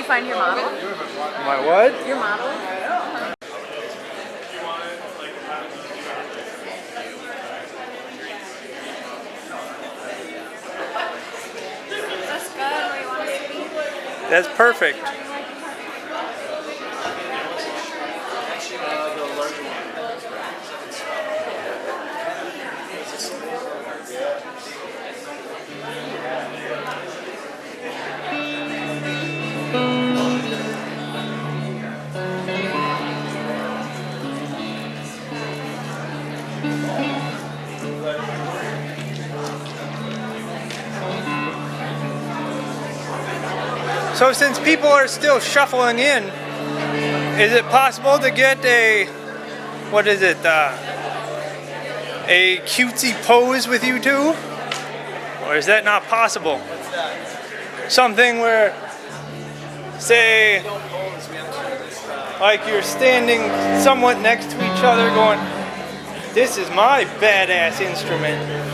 you find your model? My what? Your model? That's good where you want it to be. That's perfect. So since people are still shuffling in, is it possible to get a, what is it, a cutesy pose with you two? Or is that not possible? Something where, say, like you're standing somewhat next to each other going, this is my badass instrument.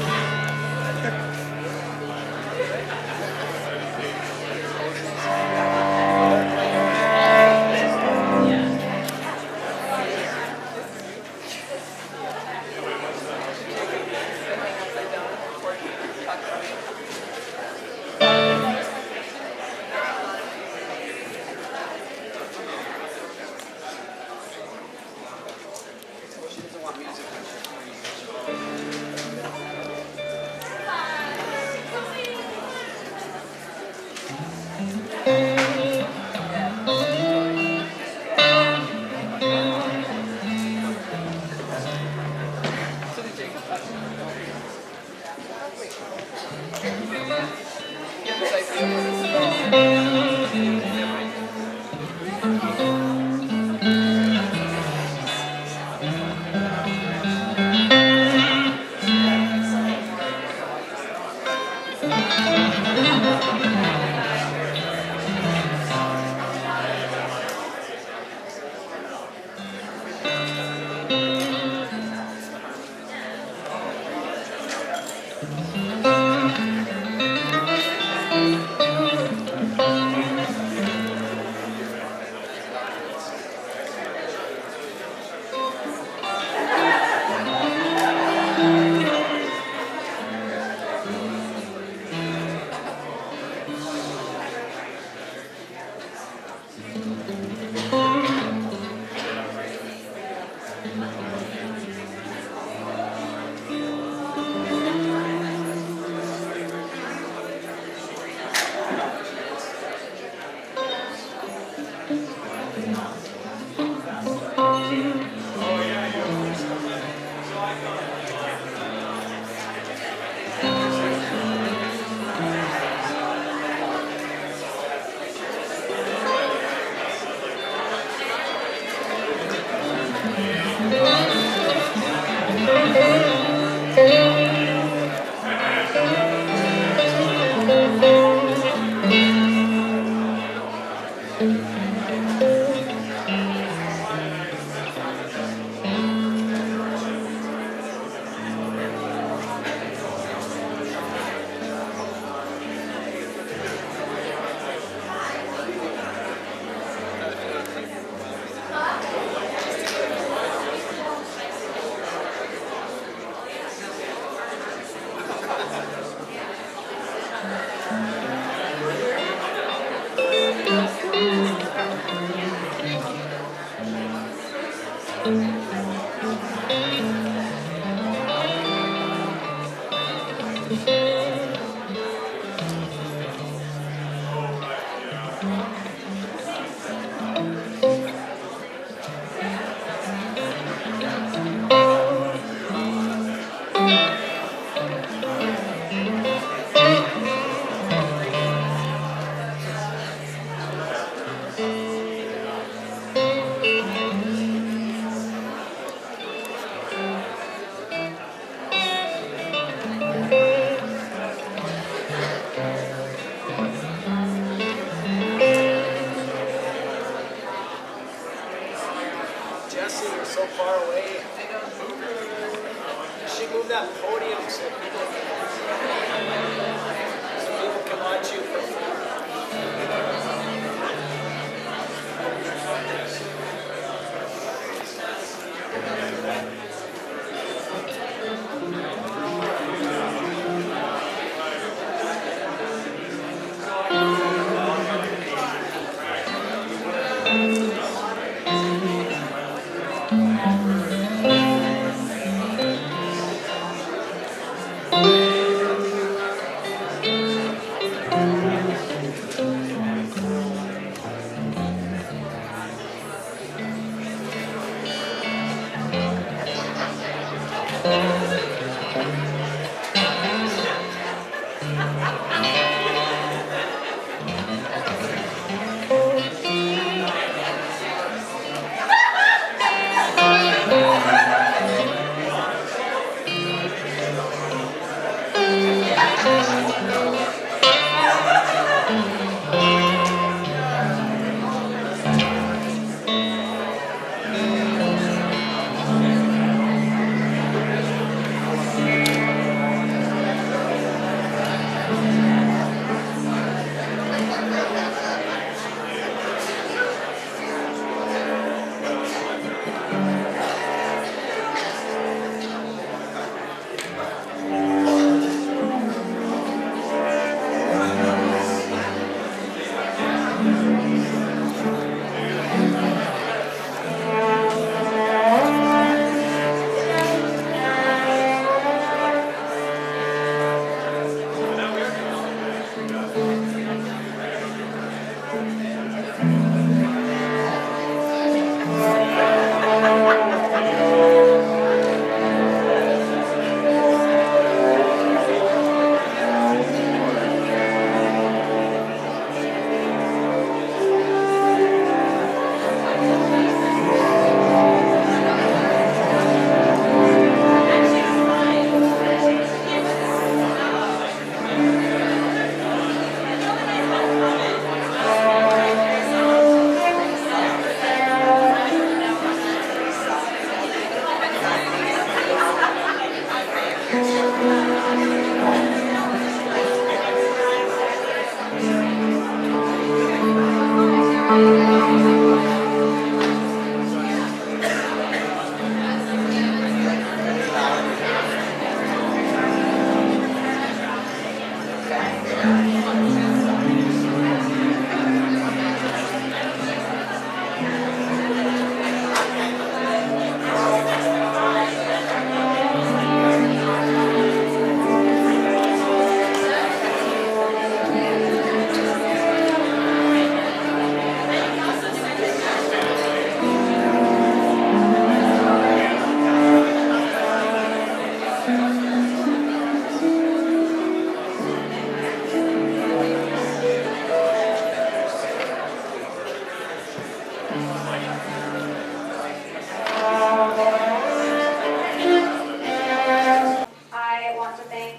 I want to thank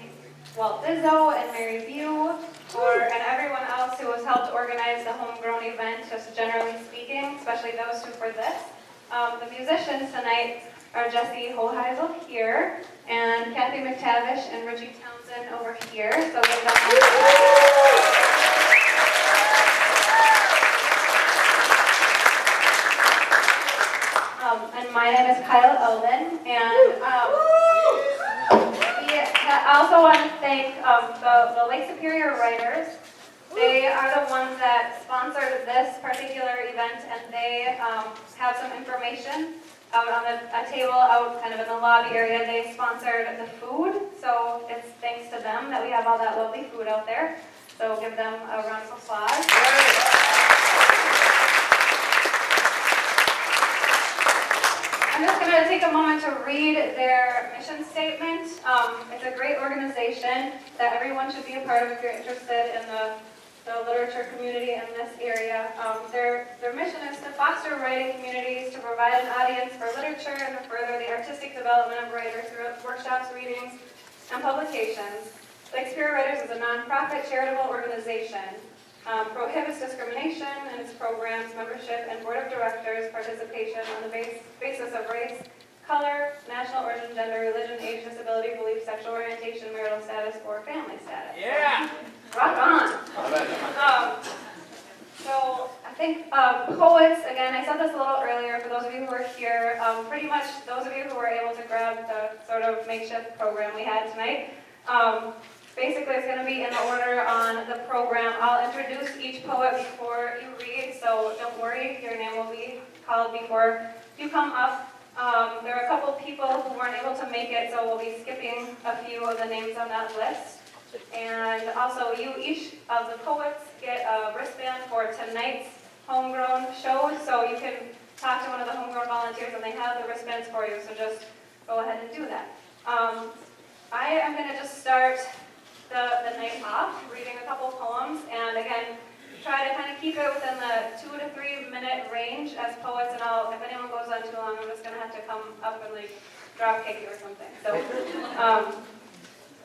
Walt Dizzo and Mary View and everyone else who has helped organize the homegrown event, just generally speaking, especially those two for this. The musicians tonight are Jesse Hoheisel here, and Kathy McTavish and Richie Townsend over here. So give them and my name is Kyle Eldon, and I also want to thank the Lake Superior Writers. They are the ones that sponsored this particular event, and they have some information out on a table out kind of in the lobby area. They sponsored the food, so it's thanks to them that we have all that lovely food out there. So give them a round of applause. I'm just going to take a moment to read their mission statement. It's a great organization that everyone should be a part of if you're interested in the literature community in this area. Their mission is to foster writing communities, to provide an audience for literature, and to further the artistic development of writers through workshops, readings, and publications. Lake Superior Writers is a nonprofit charitable organization. Prohibits discrimination in its programs, membership, and board of directors participation on the basis of race, color, national origin, gender, religion, age, disability, belief, sexual orientation, marital status, or family status. Yeah! Rock on! So I think poets, again, I said this a little earlier for those of you who were here, pretty much those of you who were able to grab the sort of makeshift program we had tonight. Basically, it's going to be in the order on the program. I'll introduce each poet before you read, so don't worry, your name will be called before you come up. There are a couple people who weren't able to make it, so we'll be skipping a few of the names on that list. And also, each of the poets get a wristband for tonight's homegrown show, so you can talk to one of the homegrown volunteers and they have the wristbands for you, so just go ahead and do that. I am going to just start the night off, reading a couple poems, and again, try to kind of keep it within the 2 to 3 minute range as poets, and if anyone goes on too long, I'm just going to have to come up and like drop kick you or something.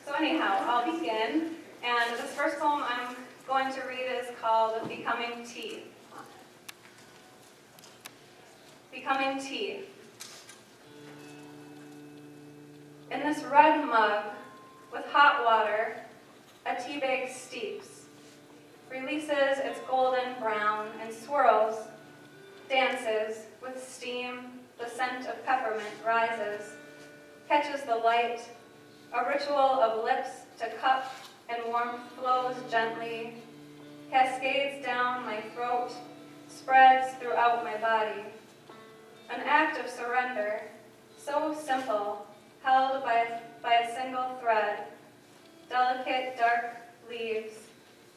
So anyhow, I'll begin, and this first poem I'm going to read is called Becoming Tea. Becoming tea. In this red mug, with hot water, a tea bag steeps, releases its golden brown and swirls, dances with steam, the scent of peppermint rises, catches the light, a ritual of lips to cup and warmth flows gently, cascades down my throat, spreads throughout my body. An act of surrender, so simple, held by a single thread, delicate dark leaves,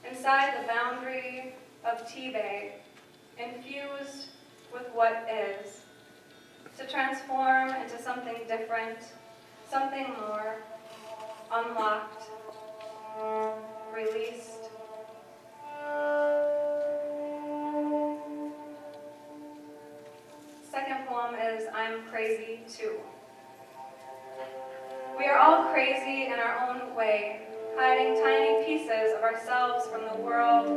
inside the boundary of tea bag, infused with what is, to transform into something different, something more, unlocked, released. Second poem is I'm Crazy Too. We are all crazy in our own way, hiding tiny pieces of ourselves from the world.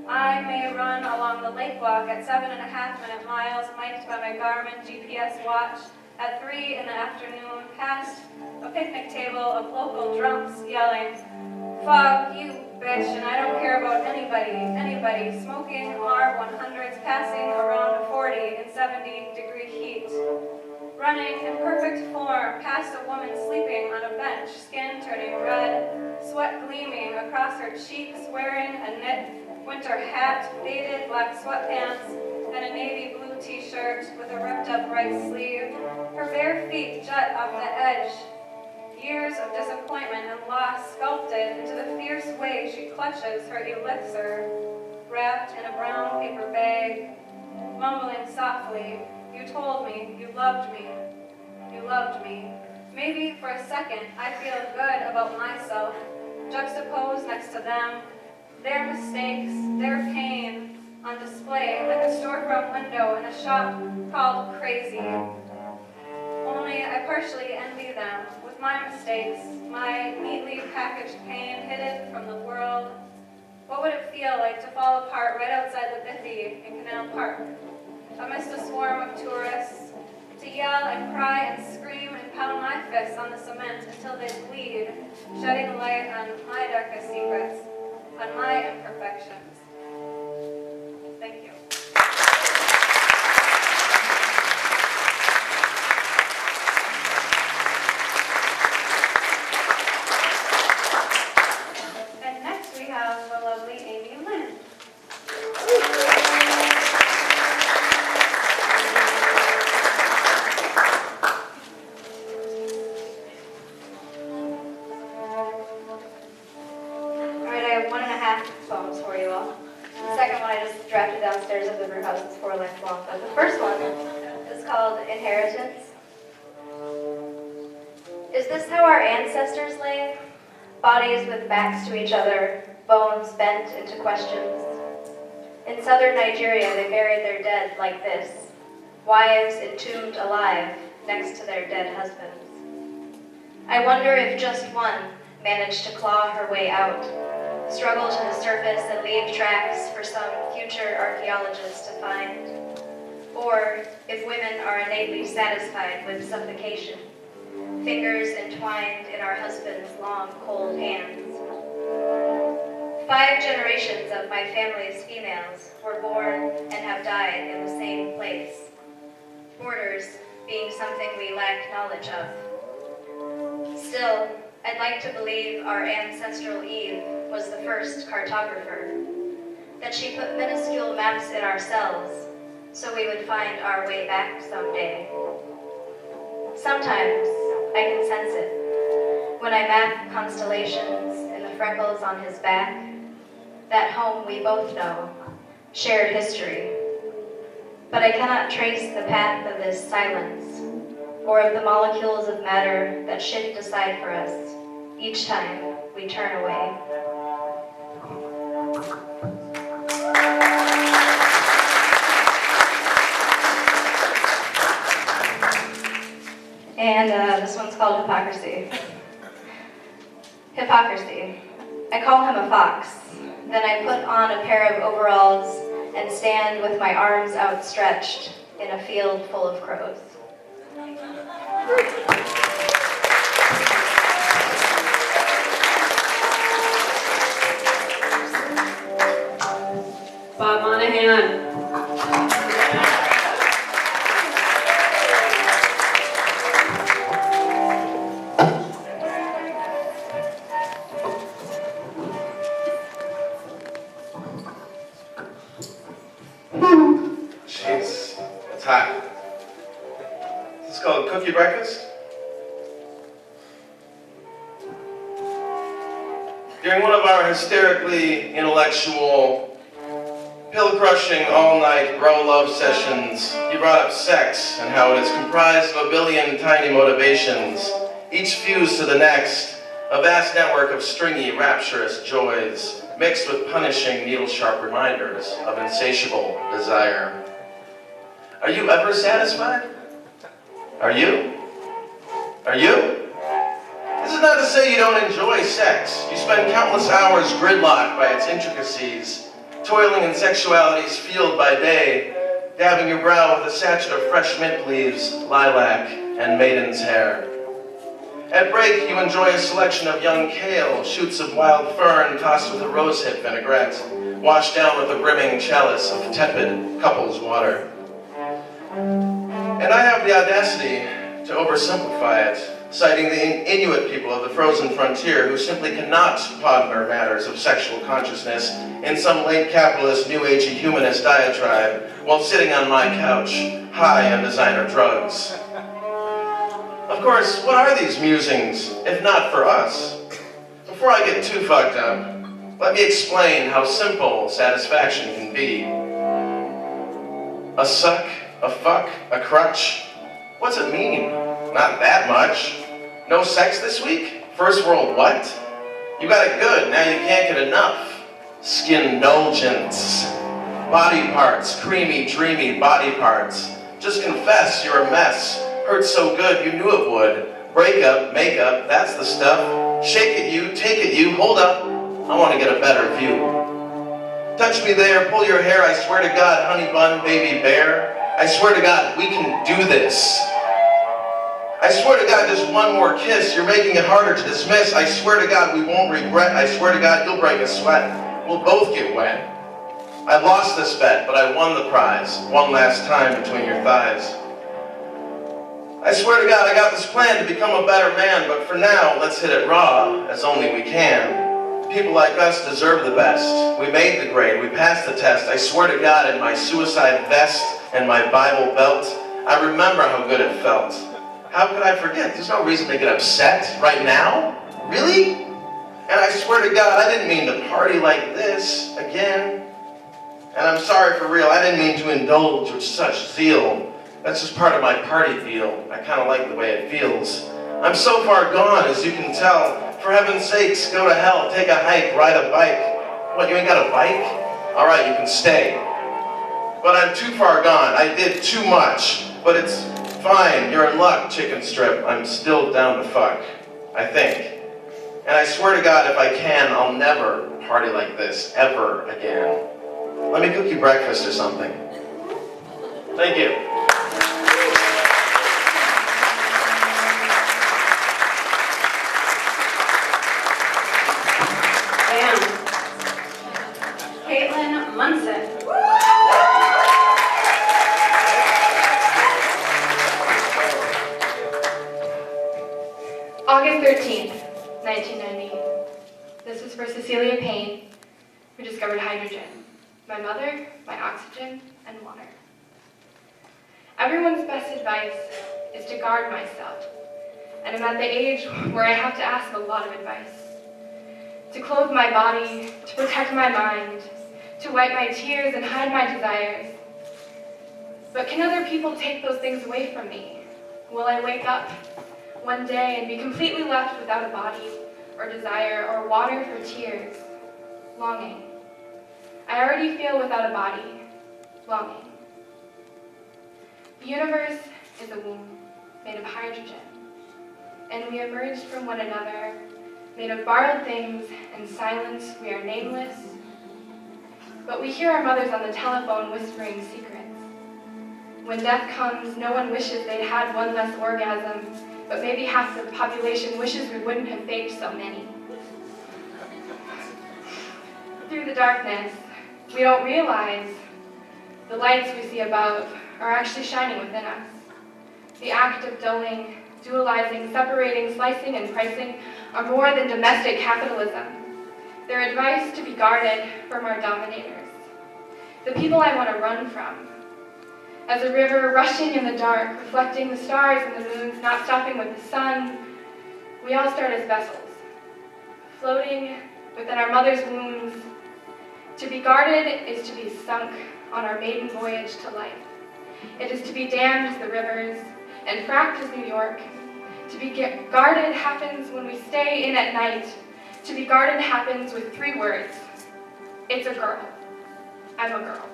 I may run along the lake walk at 7.5-minute miles, mic'd by my Garmin GPS watch at 3 in the afternoon, past a picnic table of local drunks yelling, "Fuck you, bitch, and I don't care about anybody smoking R100s, passing around a 40 in 70-degree heat. Running in perfect form past a woman sleeping on a bench, skin turning red, sweat gleaming across her cheeks, wearing a knit winter hat, faded black sweatpants, and a navy blue t-shirt with a ripped up right sleeve. Her bare feet jut off the edge. Years of disappointment and loss sculpted into the fierce way she clutches her elixir, wrapped in a brown paper bag, mumbling softly, "You told me, you loved me, you loved me." Maybe for a second I feel good about myself, juxtaposed next to them, their mistakes, their pain, on display like a storefront window in a shop called Crazy. Only I partially envy them with my mistakes, my neatly packaged pain hidden from the world. What would it feel like to fall apart right outside the Biffy in Canal Park, amidst a swarm of tourists, to yell and cry and scream and pound my fists on the cement until they bleed, shedding light on my darkest secrets, on my imperfections. Thank you. And next we have the lovely Amy Lynn. Alright, I have 1.5 poems for you all. The second one I just drafted downstairs at the brew house. It's 4 lines long. But the first one is called Inheritance. Is this how our ancestors lay? Bodies with backs to each other, bones bent into questions. In southern Nigeria, they buried their dead like this. Wives entombed alive next to their dead husbands. I wonder if just one managed to claw her way out, struggle to the surface and leave tracks for some future archaeologist to find. Or if women are innately satisfied with suffocation, fingers entwined in our husbands' long, cold hands. 5 generations of my family's females were born and have died in the same place, borders being something we lack knowledge of. Still, I'd like to believe our ancestral Eve was the first cartographer, that she put minuscule maps in our cells so we would find our way back someday. Sometimes I can sense it when I map constellations in the freckles on his back, that home we both know, shared history. But I cannot trace the path of this silence, or of the molecules of matter that shift aside for us each time we turn away. And this one's called Hypocrisy. Hypocrisy. I call him a fox. Then I put on a pair of overalls and stand with my arms outstretched in a field full of crows. Bob Monahan. Jeez, it's hot. This is called Cookie Breakfast. During one of our hysterically intellectual, pill-crushing, all-night bro-love sessions, you brought up sex and how it is comprised of a billion tiny motivations, each fused to the next, a vast network of stringy, rapturous joys, mixed with punishing, needle-sharp reminders of insatiable desire. Are you ever satisfied? Are you? Are you? This is not to say you don't enjoy sex. You spend countless hours gridlocked by its intricacies, toiling in sexuality's field by day, dabbing your brow with a sachet of fresh mint leaves, lilac, and maiden's hair. At break, you enjoy a selection of young kale, shoots of wild fern tossed with a rosehip vinaigrette, washed down with a brimming chalice of tepid couples water. And I have the audacity to oversimplify it, citing the Inuit people of the frozen frontier who simply cannot ponder matters of sexual consciousness in some late capitalist, new agey humanist diatribe while sitting on my couch, high on designer drugs. Of course, what are these musings, if not for us? Before I get too fucked up, let me explain how simple satisfaction can be. A suck, a fuck, a crutch. What's it mean? Not that much. No sex this week? First world what? You got it good, now you can't get enough. Skin-indulgence. Body parts, creamy, dreamy body parts. Just confess you're a mess. Hurt so good you knew it would. Breakup, makeup, that's the stuff. Shake at you, take at you, hold up. I want to get a better view. Touch me there, pull your hair, I swear to God, honey bun, baby bear. I swear to God, we can do this. I swear to God, just one more kiss, you're making it harder to dismiss. I swear to God, we won't regret. I swear to God, you'll break a sweat. We'll both get wet. I lost this bet, but I won the prize. One last time between your thighs. I swear to God, I got this plan to become a better man, but for now, let's hit it raw, as only we can. People like us deserve the best. We made the grade, we passed the test. I swear to God, in my suicide vest and my Bible belt, I remember how good it felt. How could I forget? There's no reason to get upset right now. Really? And I swear to God, I didn't mean to party like this again. And I'm sorry for real, I didn't mean to indulge with such zeal. That's just part of my party feel. I kind of like the way it feels. I'm so far gone, as you can tell. For heaven's sakes, go to hell, take a hike, ride a bike. What, you ain't got a bike? All right, you can stay. But I'm too far gone. I did too much. But it's fine. You're in luck, chicken strip. I'm still down to fuck. I think. And I swear to God, if I can, I'll never party like this, ever again. Let me cook you breakfast or something. Thank you. Caitlin Munson. August 13th, 1990. This was for Cecilia Payne, who discovered hydrogen. My mother, my oxygen, and water. Everyone's best advice is to guard myself, and I'm at the age where I have to ask a lot of advice. To clothe my body, to protect my mind, to wipe my tears and hide my desires. But can other people take those things away from me? Will I wake up one day and be completely left without a body, or desire, or water for tears? Longing. I already feel without a body. Longing. The universe is a womb made of hydrogen, and we emerged from one another, made of borrowed things and silence. We are nameless, but we hear our mothers on the telephone whispering secrets. When death comes, no one wishes they'd had one less orgasm, but maybe half the population wishes we wouldn't have faked so many. Through the darkness, we don't realize the lights we see above are actually shining within us. The act of dulling, dualizing, separating, slicing, and pricing are more than domestic capitalism. They're advice to be guarded from our dominators, the people I want to run from. As a river rushing in the dark, reflecting the stars and the moons, not stopping with the sun, we all start as vessels, floating within our mother's wombs. To be guarded is to be sunk on our maiden voyage to life. It is to be dammed as the rivers and fracked as New York. To be guarded happens when we stay in at night. To be guarded happens with 3 words. It's a girl. I'm a girl.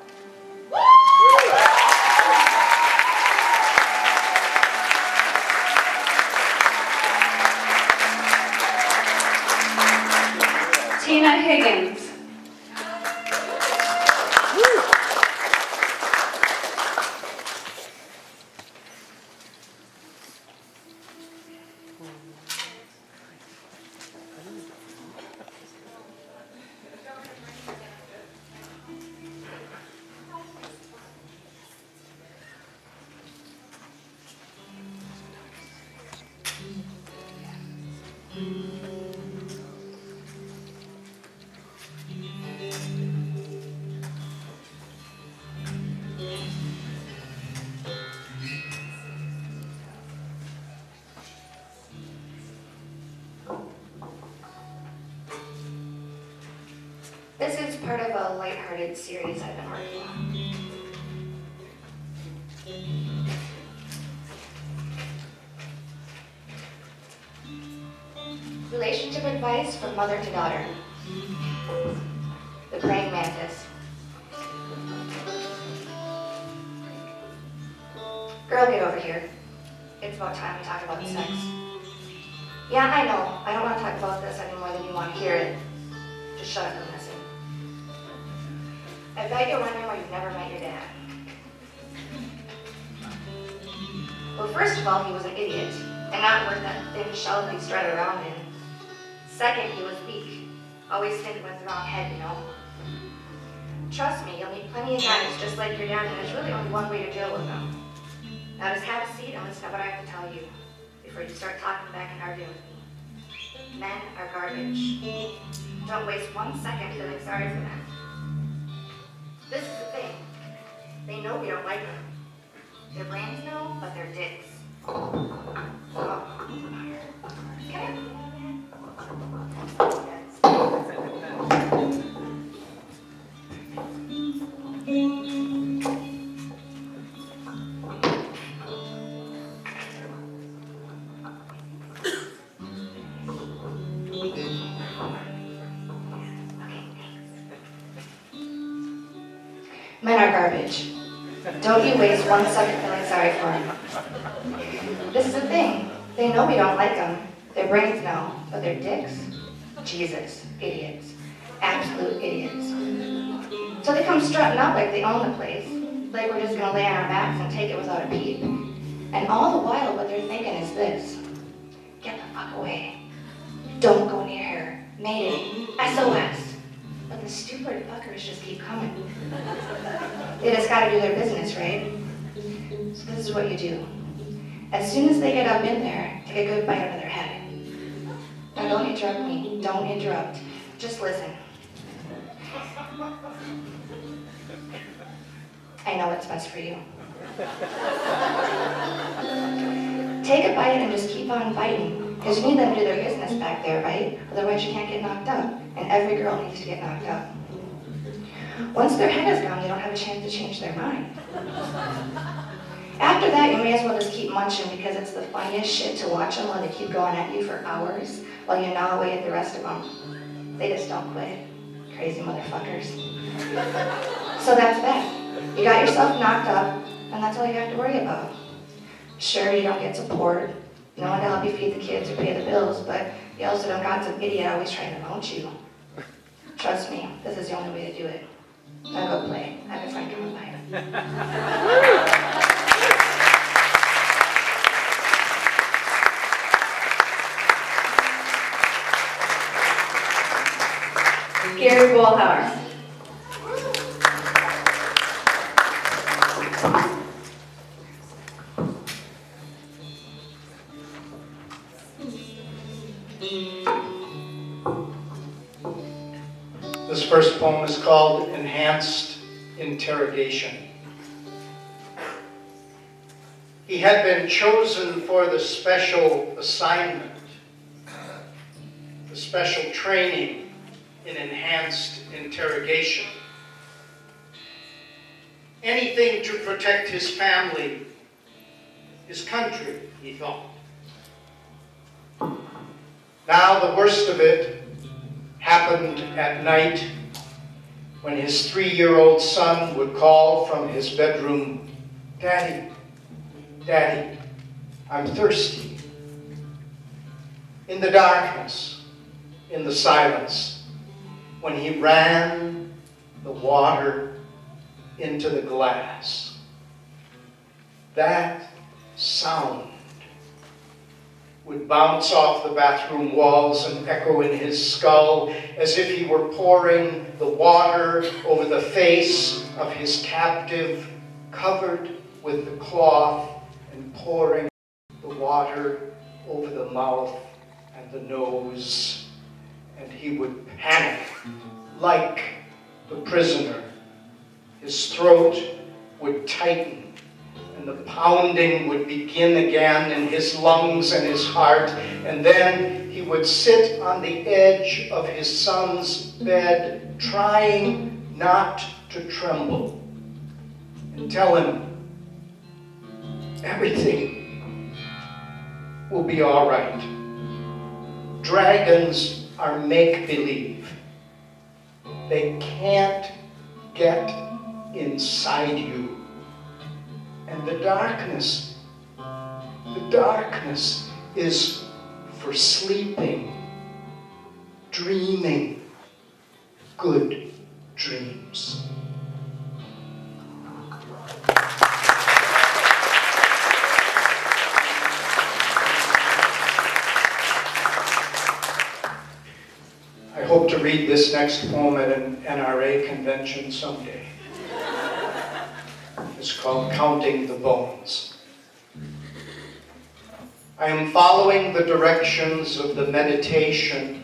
Tina Higgins. lighthearted series I've been working on. Relationship advice from mother to daughter. The praying mantis. Girl, get over here. It's about time we talk about sex. Yeah, I know. I don't want to talk about this any more than you want to hear it. Just shut up and listen. I bet you're wondering why you've never met your dad. Well, first of all, he was an idiot, and not worth that thin shell that he strutted around in. Second, he was weak. Always thinking with the wrong head, you know. Trust me, you'll meet plenty of guys just like your dad, and there's really only one way to deal with them. Now just have a seat and listen to what I have to tell you before you start talking back and arguing with me. Men are garbage. Don't waste 1 second feeling sorry for them. This is the thing. They know we don't like them. Their brains know, but their dicks. Oh. Can I? Men are garbage. Don't you waste 1 second feeling sorry for them. This is the thing. They know we don't like them. Their brains know, but their dicks? Jesus, idiots. Absolute idiots. So they come strutting up like they own the place, like we're just gonna lay on our backs and take it without a peep. And all the while, what they're thinking is this: get the fuck away. Don't go near her. Mayday. SOS. But the stupid fuckers just keep coming. They just gotta do their business, right? So this is what you do. As soon as they get up in there, take a good bite out of their head. Now don't interrupt me. Don't interrupt. Just listen. I know what's best for you. Take a bite and just keep on biting. Because you need them to do their business back there, right? Otherwise you can't get knocked up. And every girl needs to get knocked up. Once their head is gone, you don't have a chance to change their mind. After that, you may as well just keep munching because it's the funniest shit to watch them while they keep going at you for hours while you gnaw away at the rest of them. They just don't quit. Crazy motherfuckers. So that's that. You got yourself knocked up, and that's all you have to worry about. Sure, you don't get support, no one to help you feed the kids or pay the bills, but you also don't got some idiot always trying to mount you. Trust me, this is the only way to do it. Now go play. I have a friend coming by. Gary Bullhauer. This first poem is called Enhanced Interrogation. He had been chosen for the special assignment, the special training in enhanced interrogation. Anything to protect his family, his country, he thought. Now the worst of it happened at night when his 3-year-old son would call from his bedroom, "Daddy, Daddy, I'm thirsty." In the darkness, in the silence, when he ran the water into the glass, that sound would bounce off the bathroom walls and echo in his skull as if he were pouring the water over the face of his captive, covered with the cloth, and pouring the water over the mouth and the nose. And he would panic like the prisoner. His throat would tighten, and the pounding would begin again in his lungs and his heart, and then he would sit on the edge of his son's bed, trying not to tremble, and tell him everything will be all right. Dragons are make-believe. They can't get inside you. And the darkness is for sleeping, dreaming good dreams. I hope to read this next poem at an NRA convention someday. It's called Counting the Bones. I am following the directions of the meditation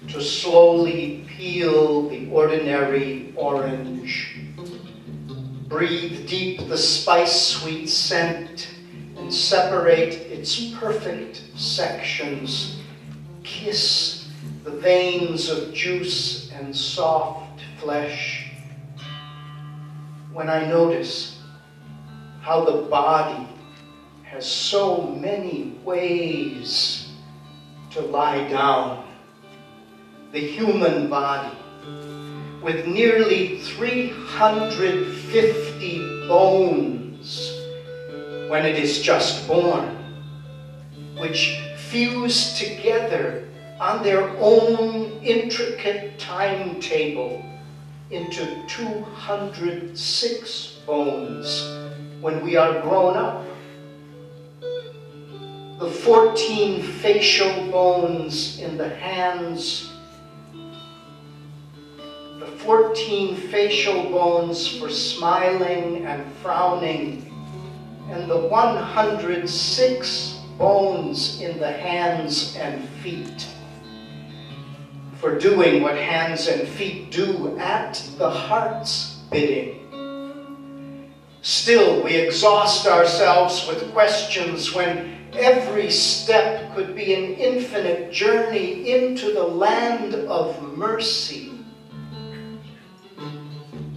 to slowly peel the ordinary orange. Breathe deep the spice-sweet scent and separate its perfect sections. Kiss the veins of juice and soft flesh. When I notice how the body has so many ways to lie down, the human body, with nearly 350 bones when it is just born, which fuse together on their own intricate timetable into 206 bones when we are grown up. The 14 facial bones in the hands, the 14 facial bones for smiling and frowning, and the 106 bones in the hands and feet for doing what hands and feet do at the heart's bidding. Still, we exhaust ourselves with questions when every step could be an infinite journey into the land of mercy,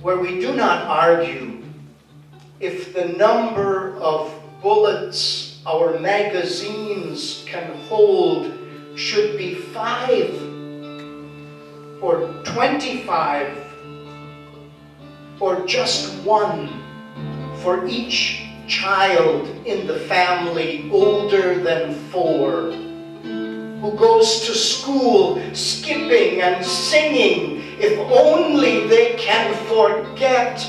where we do not argue if the number of bullets our magazines can hold should be 5 or 25 or just 1 for each child in the family older than 4, who goes to school skipping and singing. If only they can forget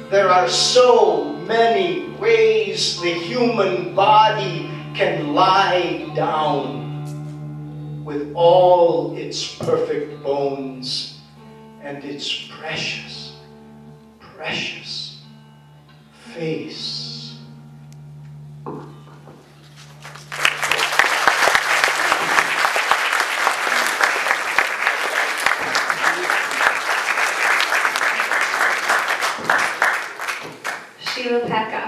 there are so many ways the human body can lie down with all its perfect bones and its precious, precious face. Sheila Pekka.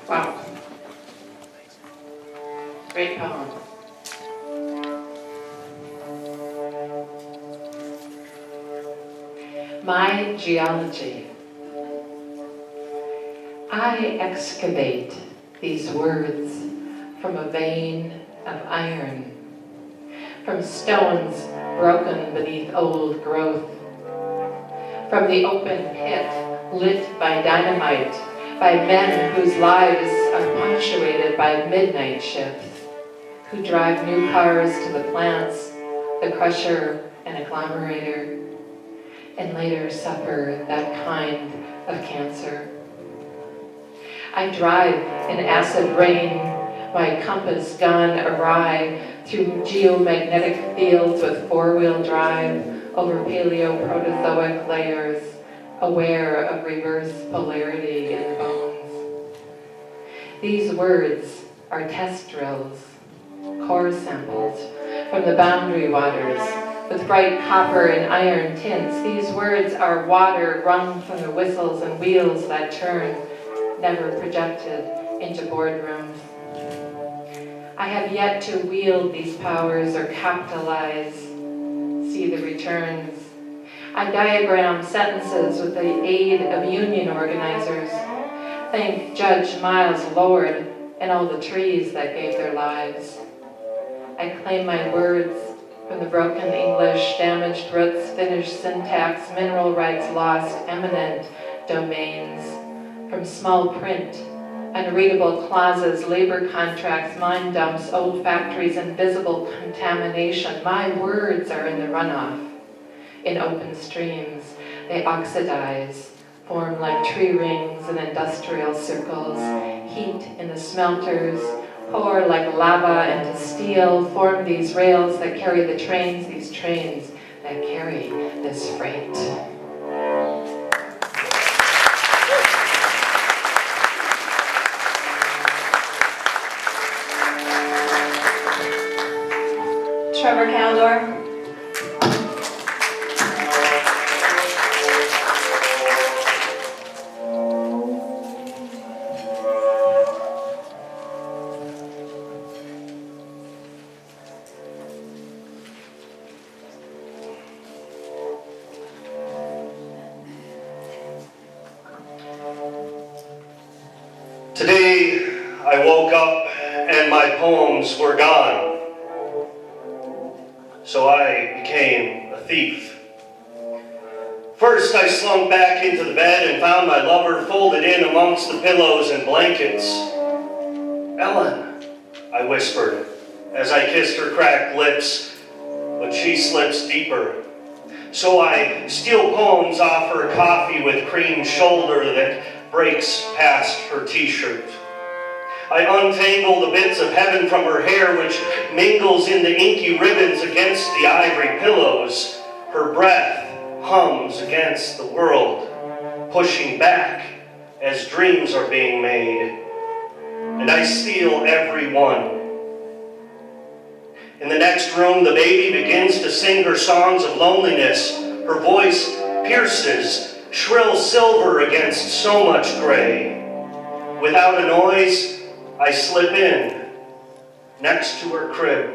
Wow. Great poem. My geology. I excavate these words from a vein of iron, from stones broken beneath old growth, from the open pit lit by dynamite, by men whose lives are punctuated by midnight shifts, who drive new cars to the plants, the crusher and agglomerator, and later suffer that kind of cancer. I drive in acid rain, my compass gone awry, through geomagnetic fields with four-wheel drive, over paleoprotezoic layers, aware of reverse polarity in bones. These words are test drills, core samples from the boundary waters, with bright copper and iron tints. These words are water wrung from the whistles and wheels that turn, never projected into boardrooms. I have yet to wield these powers or capitalize, see the returns. I diagram sentences with the aid of union organizers. Thank Judge Miles Lord and all the trees that gave their lives. I claim my words from the broken English, damaged roots, finished syntax, mineral rights lost, eminent domains, from small print, unreadable clauses, labor contracts, mine dumps, old factories, invisible contamination. My words are in the runoff, in open streams. They oxidize, form like tree rings in industrial circles, heat in the smelters, pour like lava into steel, form these rails that carry the trains, these trains that carry this freight. Trevor Caldor. Today, I woke up and my poems were gone. So I became a thief. First, I slunk back into the bed and found my lover folded in amongst the pillows and blankets. "Ellen," I whispered as I kissed her cracked lips, but she slips deeper. So I steal poems off her coffee with cream shoulder that breaks past her t-shirt. I untangle the bits of heaven from her hair, which mingles in the inky ribbons against the ivory pillows. Her breath hums against the world, pushing back as dreams are being made. And I steal every one. In the next room, the baby begins to sing her songs of loneliness. Her voice pierces, shrill silver against so much gray. Without a noise, I slip in, next to her crib,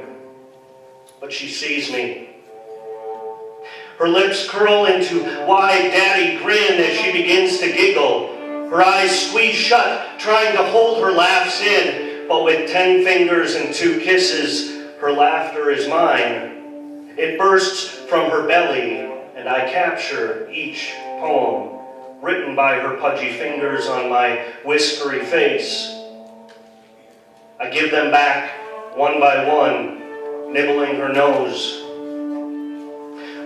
but she sees me. Her lips curl into wide daddy grin as she begins to giggle. Her eyes squeeze shut, trying to hold her laughs in, but with 10 fingers and 2 kisses, her laughter is mine. It bursts from her belly, and I capture each poem, written by her pudgy fingers on my whiskery face. I give them back one by one, nibbling her nose.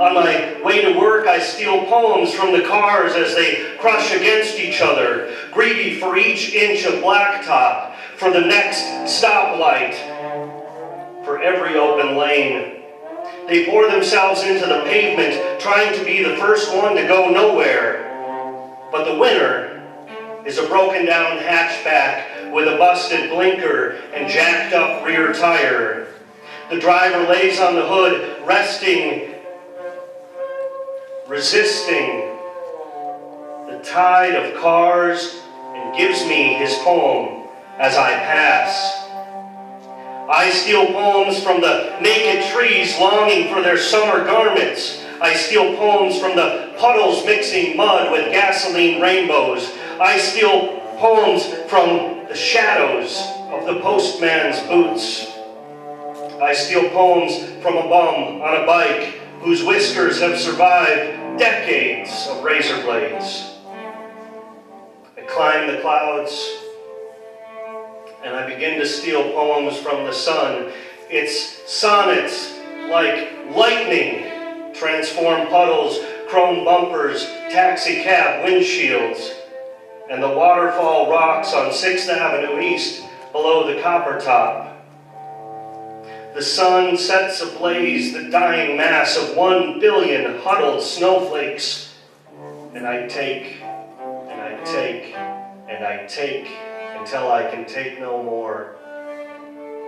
On my way to work, I steal poems from the cars as they crush against each other, greedy for each inch of blacktop, for the next stoplight, for every open lane. They pour themselves into the pavement, trying to be the first one to go nowhere. But the winner is a broken down hatchback with a busted blinker and jacked up rear tire. The driver lays on the hood, resisting the tide of cars, and gives me his poem as I pass. I steal poems from the naked trees longing for their summer garments. I steal poems from the puddles mixing mud with gasoline rainbows. I steal poems from the shadows of the postman's boots. I steal poems from a bum on a bike whose whiskers have survived decades of razor blades. I climb the clouds and I begin to steal poems from the sun. Its sonnets, like lightning, transform puddles, chrome bumpers, taxi cab windshields, and the waterfall rocks on 6th Avenue East below the copper top. The sun sets ablaze the dying mass of 1 billion huddled snowflakes. And I take, and I take, and I take, until I can take no more.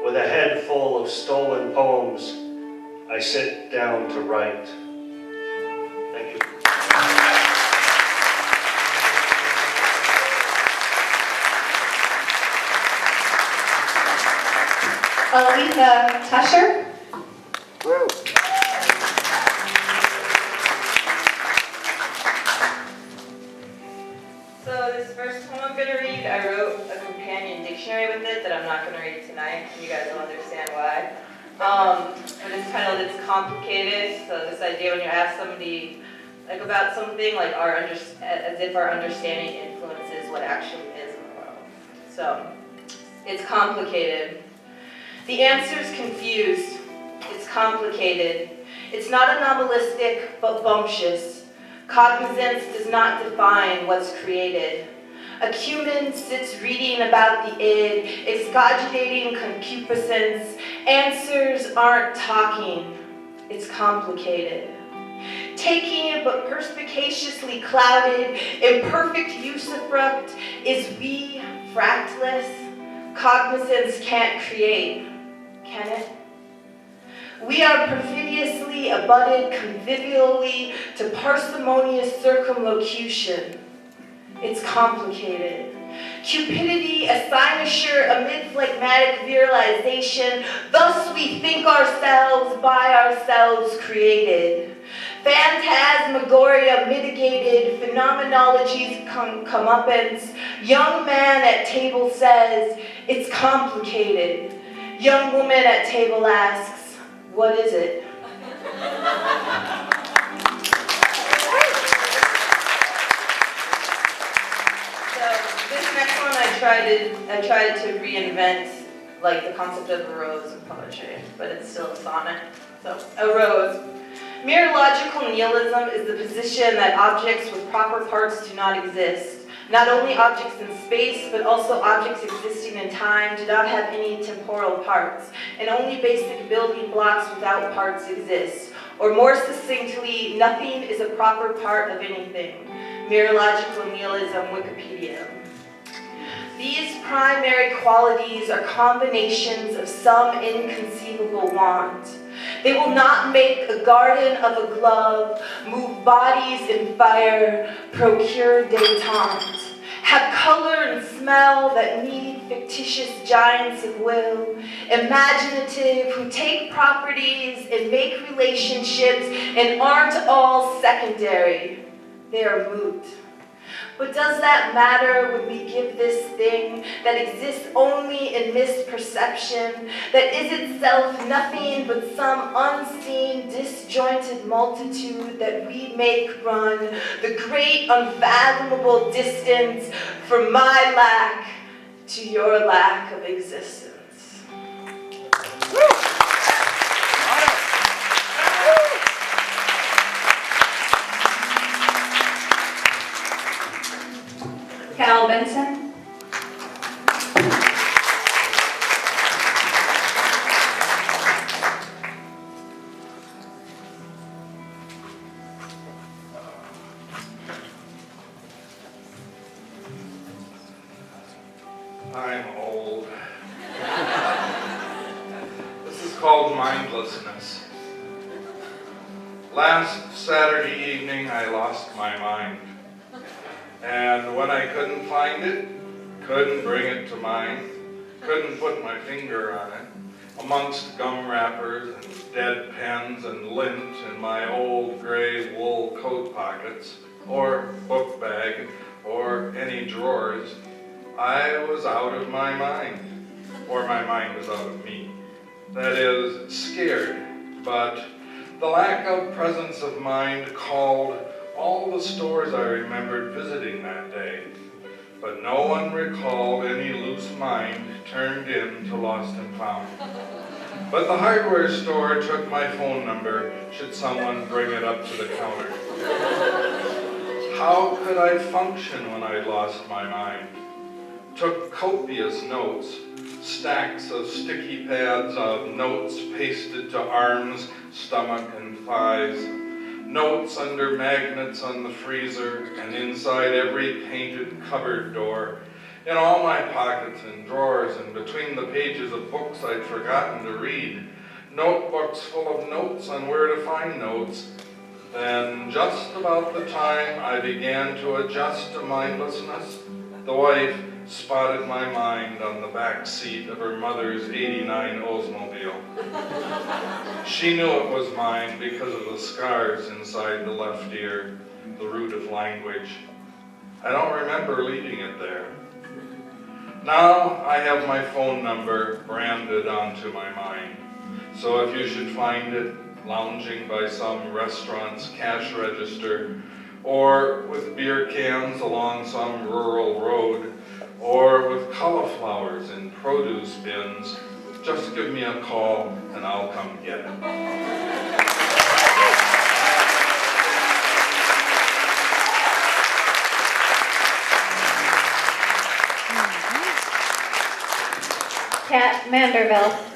With a head full of stolen poems, I sit down to write. Thank you. Alita Tusher. So this first poem I'm going to read, I wrote a companion dictionary with it that I'm not going to read tonight, and you guys will understand why. But it's titled "It's Complicated." So this idea when you ask somebody like about something, like as if our understanding influences what actually is in the world. So it's complicated. The answer's confused. It's complicated. It's not anomalistic, but bumptious. Cognizance does not define what's created. A cumin sits reading about the id, excogitating concupiscence. Answers aren't talking. It's complicated. Taking but perspicaciously clouded, imperfect usufruct is we fractless. Cognizance can't create, can it? We are perfidiously abutted convivially to parsimonious circumlocution. It's complicated. Cupidity, a cynosure amid phlegmatic virilization, thus we think ourselves by ourselves created. Phantasmagoria mitigated, phenomenology's comeuppance. Young man at table says, it's complicated. Young woman at table asks, what is it? This next one I tried to reinvent like the concept of a rose in poetry, but it's still a sonnet. So, a rose. Mere logical nihilism is the position that objects with proper parts do not exist. Not only objects in space, but also objects existing in time do not have any temporal parts, and only basic building blocks without parts exist. Or more succinctly, nothing is a proper part of anything. Mere logical nihilism, Wikipedia. These primary qualities are combinations of some inconceivable want. They will not make a garden of a glove, move bodies in fire, procure détente, have color and smell that need fictitious giants of will, imaginative who take properties and make relationships and aren't all secondary. They are moot. But does that matter when we give this thing that exists only in misperception, that is itself nothing but some unseen, disjointed multitude that we make run the great unfathomable distance from my lack to your lack of existence? Cal Benson. I'm old. This is called mindlessness. Last Saturday evening, I lost my mind. And when I couldn't find it, couldn't bring it to mind, couldn't put my finger on it, amongst gum wrappers and dead pens and lint in my old gray wool coat pockets, or book bag, or any drawers, I was out of my mind, or my mind was out of me. That is, scared, but the lack of presence of mind called all the stores I remembered visiting that day, but no one recalled any loose mind turned in to Lost and Found. But the hardware store took my phone number should someone bring it up to the counter. How could I function when I lost my mind? Took copious notes, stacks of sticky pads of notes pasted to arms, stomach, and thighs. Notes under magnets on the freezer and inside every painted cupboard door, in all my pockets and drawers and between the pages of books I'd forgotten to read. notebooks full of notes on where to find notes. Then, just about the time I began to adjust to mindlessness, the wife spotted my mind on the back seat of her mother's '89 Oldsmobile. She knew it was mine because of the scars inside the left ear, the root of language. I don't remember leaving it there. Now I have my phone number branded onto my mind. So if you should find it lounging by some restaurant's cash register, or with beer cans along some rural road, or with cauliflowers in produce bins, just give me a call and I'll come get it. Kat Manderville.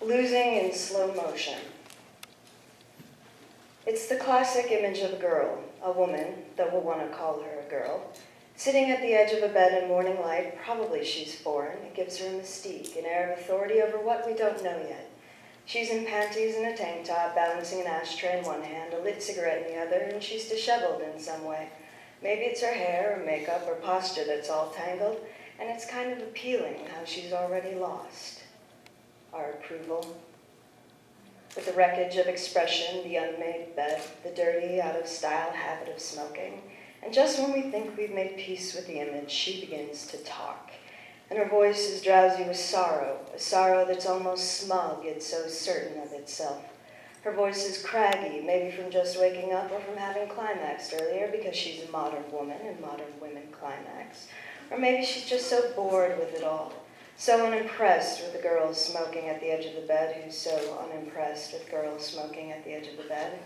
Losing in slow motion. It's the classic image of a girl, a woman, though we'll want to call her a girl, sitting at the edge of a bed in morning light. Probably she's foreign. It gives her a mystique, an air of authority over what we don't know yet. She's in panties and a tank top, balancing an ashtray in one hand, a lit cigarette in the other, and she's disheveled in some way. Maybe it's her hair or makeup or posture that's all tangled, and it's kind of appealing how she's already lost our approval. With the wreckage of expression, the unmade bed, the dirty, out-of-style habit of smoking, and just when we think we've made peace with the image, she begins to talk. And her voice is drowsy with sorrow, a sorrow that's almost smug, yet so certain of itself. Her voice is craggy, maybe from just waking up or from having climaxed earlier, because she's a modern woman and modern women climax. Or maybe she's just so bored with it all, so unimpressed with the girls smoking at the edge of the bed, who's so unimpressed with girls smoking at the edge of the bed.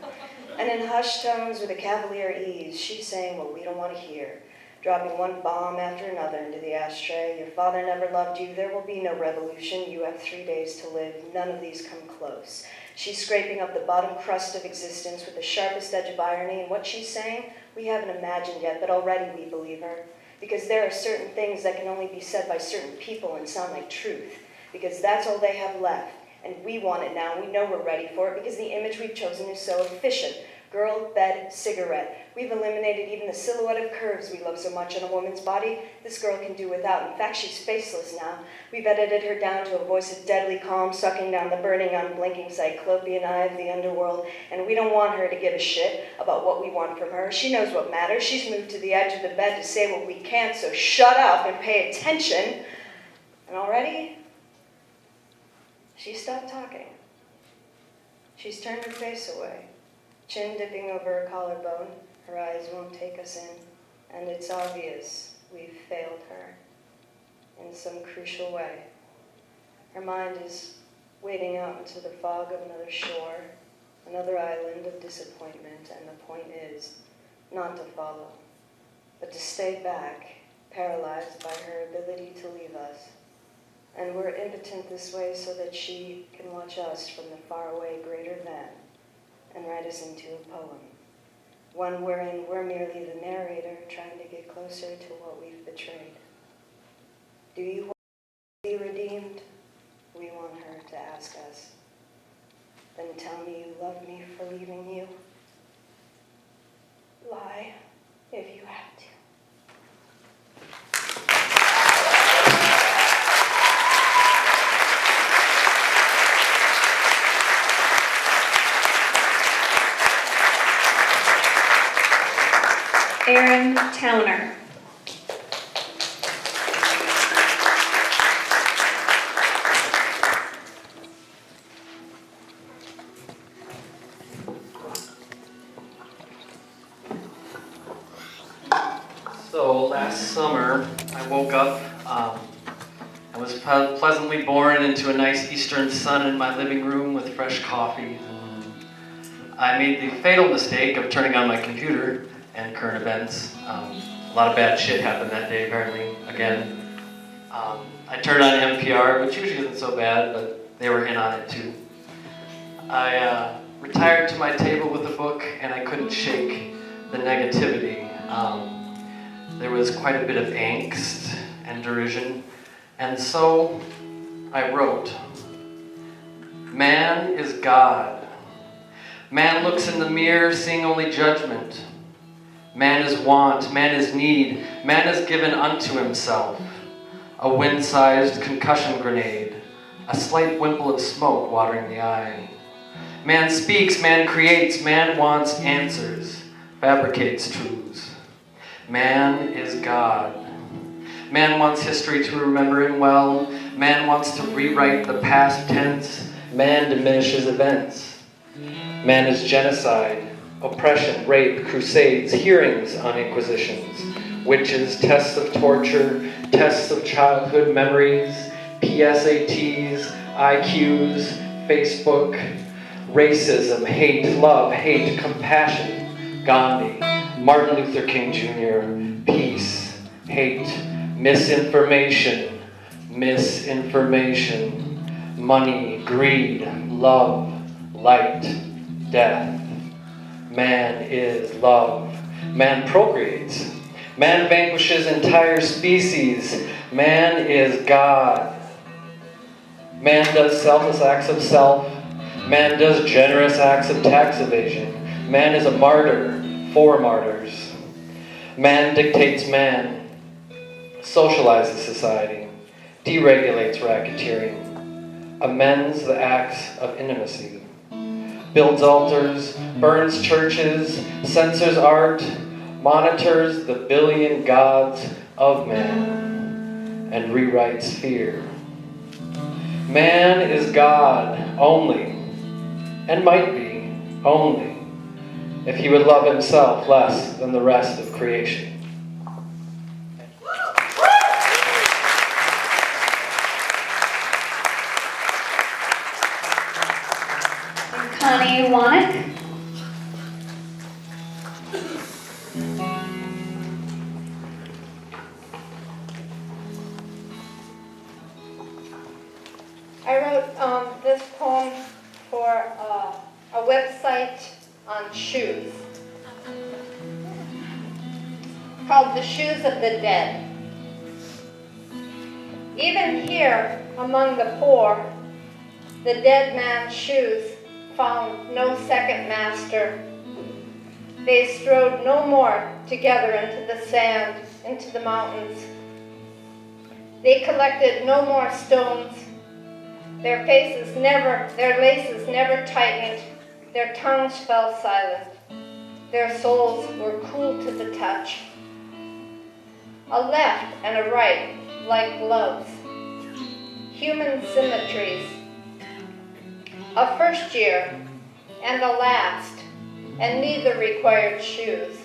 And in hushed tones with a cavalier ease, she's saying what we don't want to hear, dropping one bomb after another into the ashtray. Your father never loved you. There will be no revolution. You have 3 days to live. None of these come close. She's scraping up the bottom crust of existence with the sharpest edge of irony, and what she's saying, we haven't imagined yet, but already we believe her. Because there are certain things that can only be said by certain people and sound like truth. Because that's all they have left. And we want it now. We know we're ready for it because the image we've chosen is so efficient. Girl, bed, cigarette. We've eliminated even the silhouette of curves we love so much in a woman's body. This girl can do without. In fact, she's faceless now. We've edited her down to a voice of deadly calm, sucking down the burning, unblinking cyclopean eye of the underworld. And we don't want her to give a shit about what we want from her. She knows what matters. She's moved to the edge of the bed to say what we can't, so shut up and pay attention. And already, she stopped talking. She's turned her face away, chin dipping over her collarbone. Her eyes won't take us in, and it's obvious we've failed her in some crucial way. Her mind is wading out into the fog of another shore, another island of disappointment, and the point is not to follow, but to stay back, paralyzed by her ability to leave us. And we're impotent this way so that she can watch us from the faraway greater than and write us into a poem, one wherein we're merely the narrator trying to get closer to what we've betrayed. Do you want to be redeemed? We want her to ask us. Then tell me you love me for leaving you. Lie if you have to. Aaron Towner. So last summer, I woke up. I was pleasantly born into a nice eastern sun in my living room with fresh coffee. I made the fatal mistake of turning on my computer and current events. A lot of bad shit happened that day, apparently, again. I turned on NPR, which usually isn't so bad, but they were in on it too. I retired to my table with a book, and I couldn't shake the negativity. There was quite a bit of angst and derision, and so I wrote, "Man is God. Man looks in the mirror, seeing only judgment. Man is want, man is need, man is given unto himself. A wind-sized concussion grenade, a slight wimple of smoke watering the eye. Man speaks, man creates, man wants answers, fabricates truths. Man is God. Man wants history to remember him well. Man wants to rewrite the past tense. Man diminishes events. Man is genocide, oppression, rape, crusades, hearings on inquisitions, witches, tests of torture, tests of childhood memories, PSATs, IQs, Facebook, racism, hate, love, hate, compassion, Gandhi, Martin Luther King Jr., peace, hate, misinformation, money, greed, love, light, death. Man is love. Man procreates. Man vanquishes entire species. Man is God. Man does selfless acts of self. Man does generous acts of tax evasion. Man is a martyr for martyrs. Man dictates man, socializes society, deregulates racketeering, amends the acts of intimacy, builds altars, burns churches, censors art, monitors the billion gods of man, and rewrites fear. Man is God only, and might be only, if he would love himself less than the rest of creation. Connie Wannick. I wrote this poem for a website on shoes called The Shoes of the Dead. Even here among the poor, the dead man's shoes found no second master. They strode no more together into the sand, into the mountains. They collected no more stones. Their laces never tightened. Their tongues fell silent. Their souls were cool to the touch. A left and a right, like gloves. Human symmetries. A first year and a last, and neither required shoes.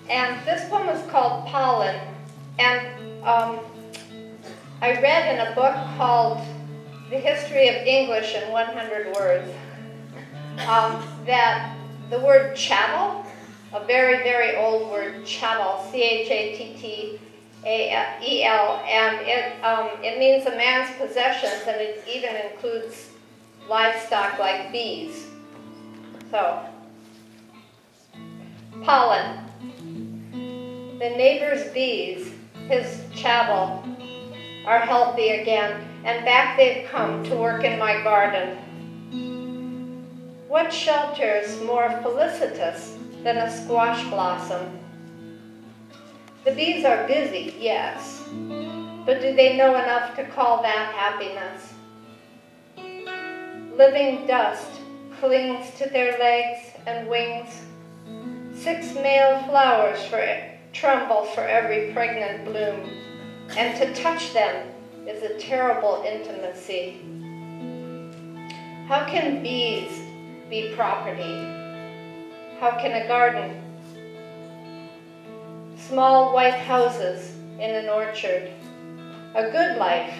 And this poem is called Pollen. And I read in a book called The History of English in 100 Words that the word chattel, a very, very old word, chattel, C-H-A-T-T-E-L, and it means a man's possessions, and it even includes livestock like bees. So, pollen. The neighbor's bees, his chattel, are healthy again, and back they've come to work in my garden. What shelter's more felicitous than a squash blossom? The bees are busy, yes, but do they know enough to call that happiness? Living dust clings to their legs and wings. 6 male flowers tremble for every pregnant bloom, and to touch them is a terrible intimacy. How can bees be property? How can a garden? Small white houses in an orchard. A good life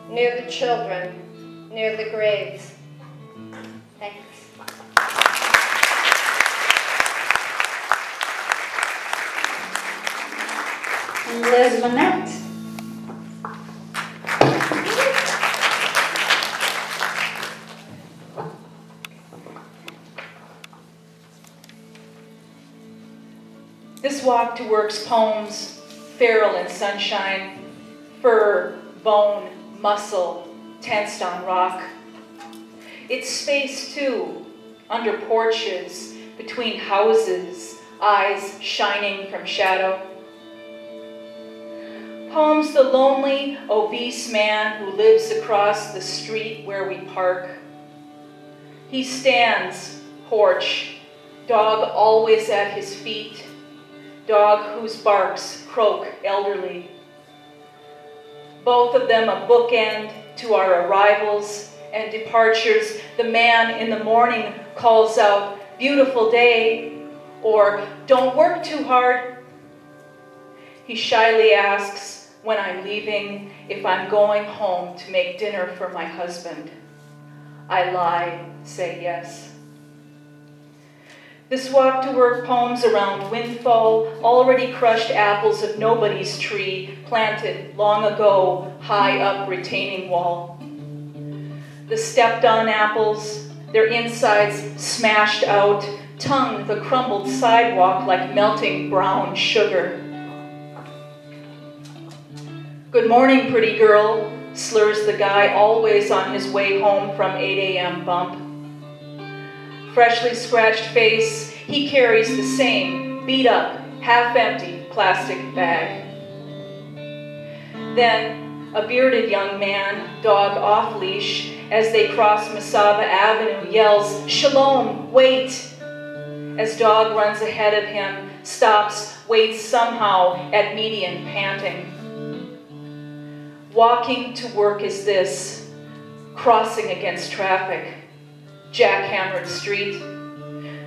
near the children, near the graves. Thanks. Liz Manette. This walk to work's poems, feral in sunshine, fur, bone, muscle, tensed on rock. It's space too, under porches, between houses, eyes shining from shadow. Poems the lonely, obese man who lives across the street where we park. He stands, porch, dog always at his feet, dog whose barks croak elderly. Both of them a bookend to our arrivals and departures. The man in the morning calls out, "Beautiful day," or "Don't work too hard." He shyly asks when I'm leaving if I'm going home to make dinner for my husband. I lie, say yes. This walk to work poems around windfall, already crushed apples of nobody's tree, planted long ago, high up retaining wall. The stepped on apples, their insides smashed out, tongue the crumbled sidewalk like melting brown sugar. "Good morning, pretty girl," slurs the guy always on his way home from 8 a.m. bump. Freshly scratched face, he carries the same beat-up, half-empty plastic bag. Then, a bearded young man, dog off-leash, as they cross Masaba Avenue, yells, "Shalom, wait!" As dog runs ahead of him, stops, waits somehow at median, panting. Walking to work is this, crossing against traffic, jackhammered street,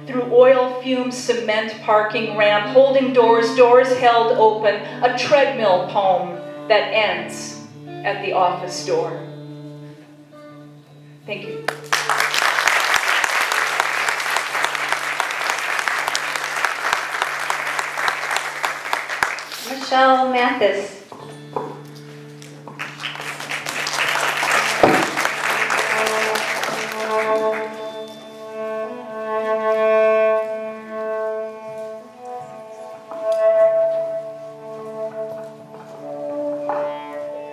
through oil-fumed cement parking ramp, holding doors, doors held open, a treadmill poem that ends at the office door. Thank you. Michelle Mathis.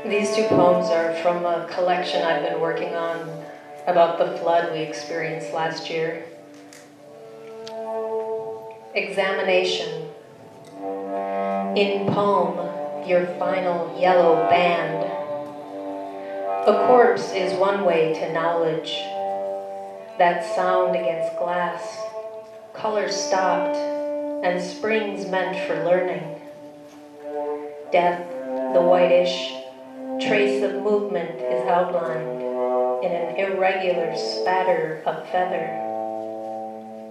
These two poems are from a collection I've been working on about the flood we experienced last year. Examination. In poem, your final yellow band. A corpse is one way to knowledge. That sound against glass, color stopped, and springs meant for learning. Death, the whitish trace of movement is outlined in an irregular spatter of feather.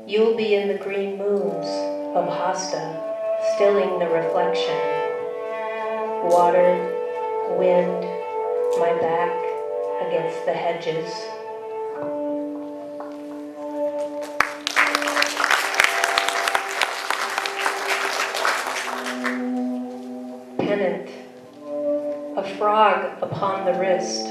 You'll be in the green moons of Hasta, stilling the reflection. Water, wind, my back against the hedges. Pennant, a frog upon the wrist.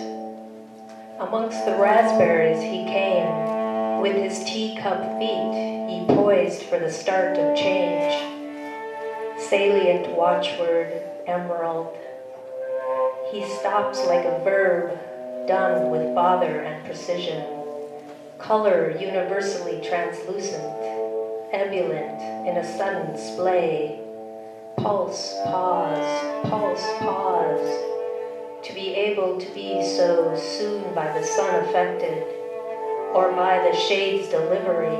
Amongst the raspberries he came, with his teacup feet he poised for the start of change. Salient watchword, emerald. He stops like a verb, done with bother and precision. Color universally translucent, ebullient in a sudden splay. Pulse, pause, to be able to be so soon by the sun affected, or by the shade's delivery,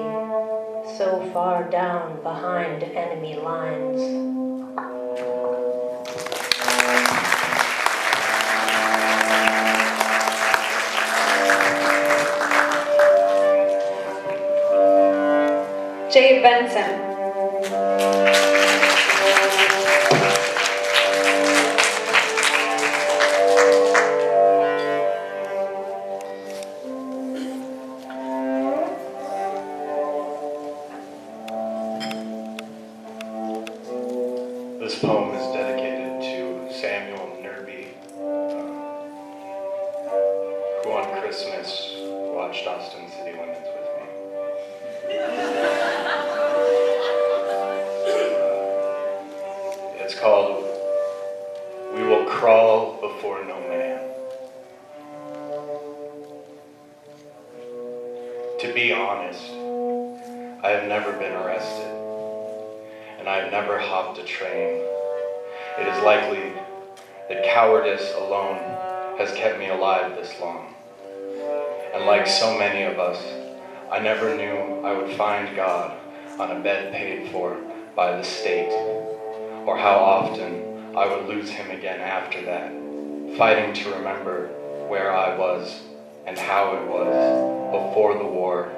so far down behind enemy lines. Jay Benson. This poem is dedicated to To be honest, I have never been arrested, and I have never hopped a train. It is likely that cowardice alone has kept me alive this long. And like so many of us, I never knew I would find God on a bed paid for by the state, or how often I would lose him again after that, fighting to remember where I was and how it was before the war,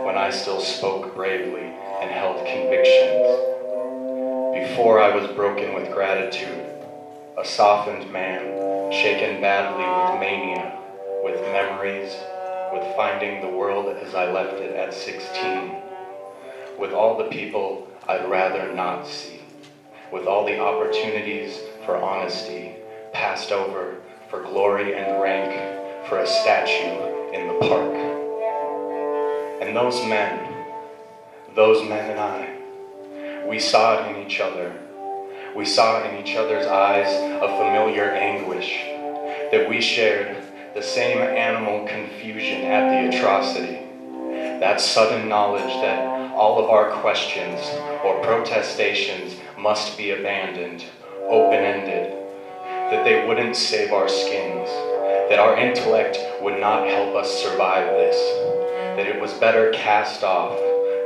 when I still spoke bravely and held convictions. Before I was broken with gratitude, a softened man, shaken badly with mania, with memories, with finding the world as I left it at 16, with all the people I'd rather not see, with all the opportunities for honesty passed over for glory and rank, for a statue in the park. And those men and I, we saw it in each other. We saw in each other's eyes a familiar anguish, that we shared the same animal confusion at the atrocity, that sudden knowledge that all of our questions or protestations must be abandoned, open-ended, that they wouldn't save our skins, that our intellect would not help us survive this, that it was better cast off.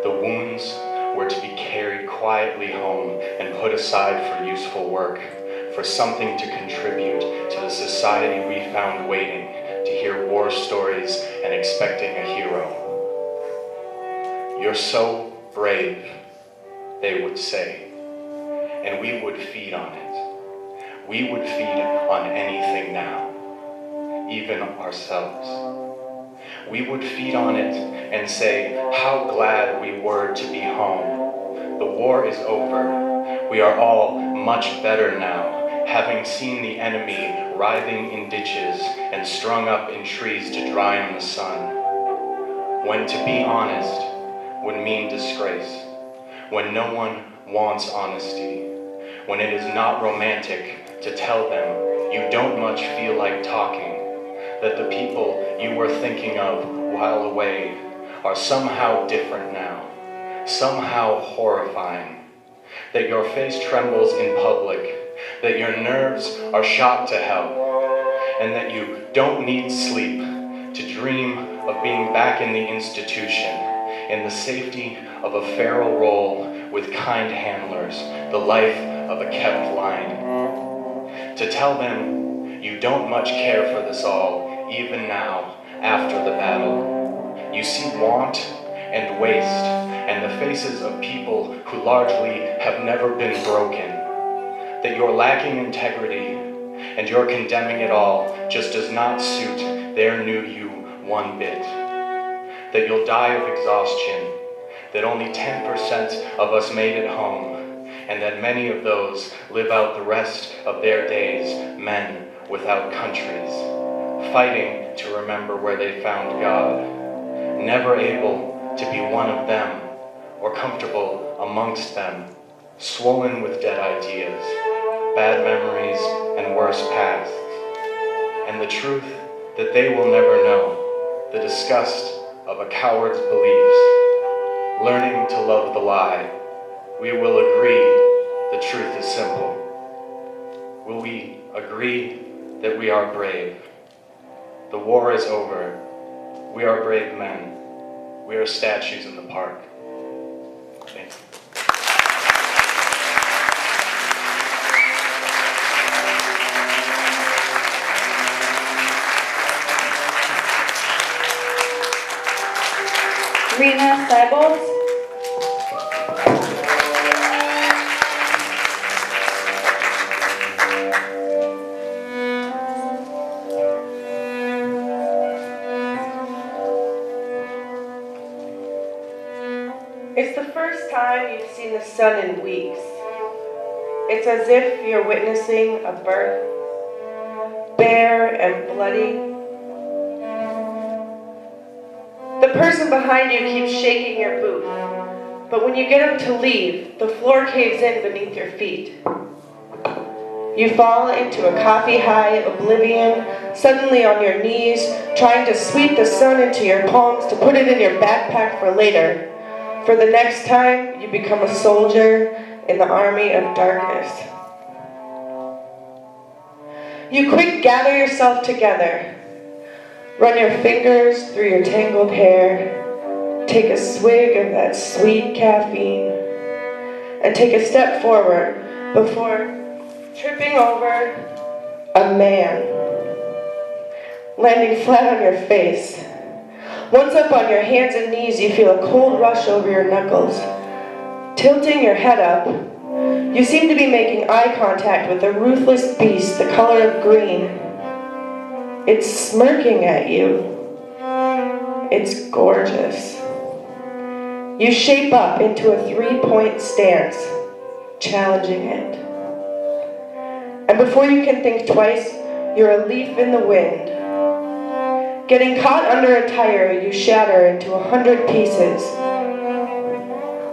The wounds were to be carried quietly home and put aside for useful work, for something to contribute to the society we found waiting to hear war stories and expecting a hero. "You're so brave," they would say, and we would feed on it. We would feed on anything now, even ourselves. We would feed on it and say how glad we were to be home. The war is over. We are all much better now, having seen the enemy writhing in ditches and strung up in trees to dry in the sun. When to be honest would mean disgrace, when no one wants honesty, when it is not romantic to tell them you don't much feel like talking, that the people you were thinking of while away are somehow different now, somehow horrifying, that your face trembles in public, that your nerves are shot to hell, and that you don't need sleep to dream of being back in the institution, in the safety of a feral role with kind handlers, the life of a kept line. To tell them you don't much care for this all, even now, after the battle. You see want and waste, and the faces of people who largely have never been broken. That you're lacking integrity, and you're condemning it all just does not suit their new you one bit. That you'll die of exhaustion, that only 10% of us made it home, and that many of those live out the rest of their days, men without countries, fighting to remember where they found God, never able to be one of them or comfortable amongst them, swollen with dead ideas, bad memories, and worse pasts, and the truth that they will never know, the disgust of a coward's beliefs, learning to love the lie. We will agree the truth is simple. Will we agree that we are brave? The war is over. We are brave men. We are statues in the park. Thank you. Rena Seibold. It's the first time you've seen the sun in weeks. It's as if you're witnessing a birth, bare and bloody. The person behind you keeps shaking your boot, but when you get up to leave, the floor caves in beneath your feet. You fall into a coffee-high oblivion, suddenly on your knees, trying to sweep the sun into your palms to put it in your backpack for later. For the next time, you become a soldier in the army of darkness. You quick gather yourself together. Run your fingers through your tangled hair. Take a swig of that sweet caffeine. And take a step forward before tripping over a man. Landing flat on your face. Once up on your hands and knees, you feel a cold rush over your knuckles. Tilting your head up, you seem to be making eye contact with a ruthless beast the color of green. It's smirking at you. It's gorgeous. You shape up into a three-point stance, challenging it. And before you can think twice, you're a leaf in the wind. Getting caught under a tire, you shatter into 100 pieces.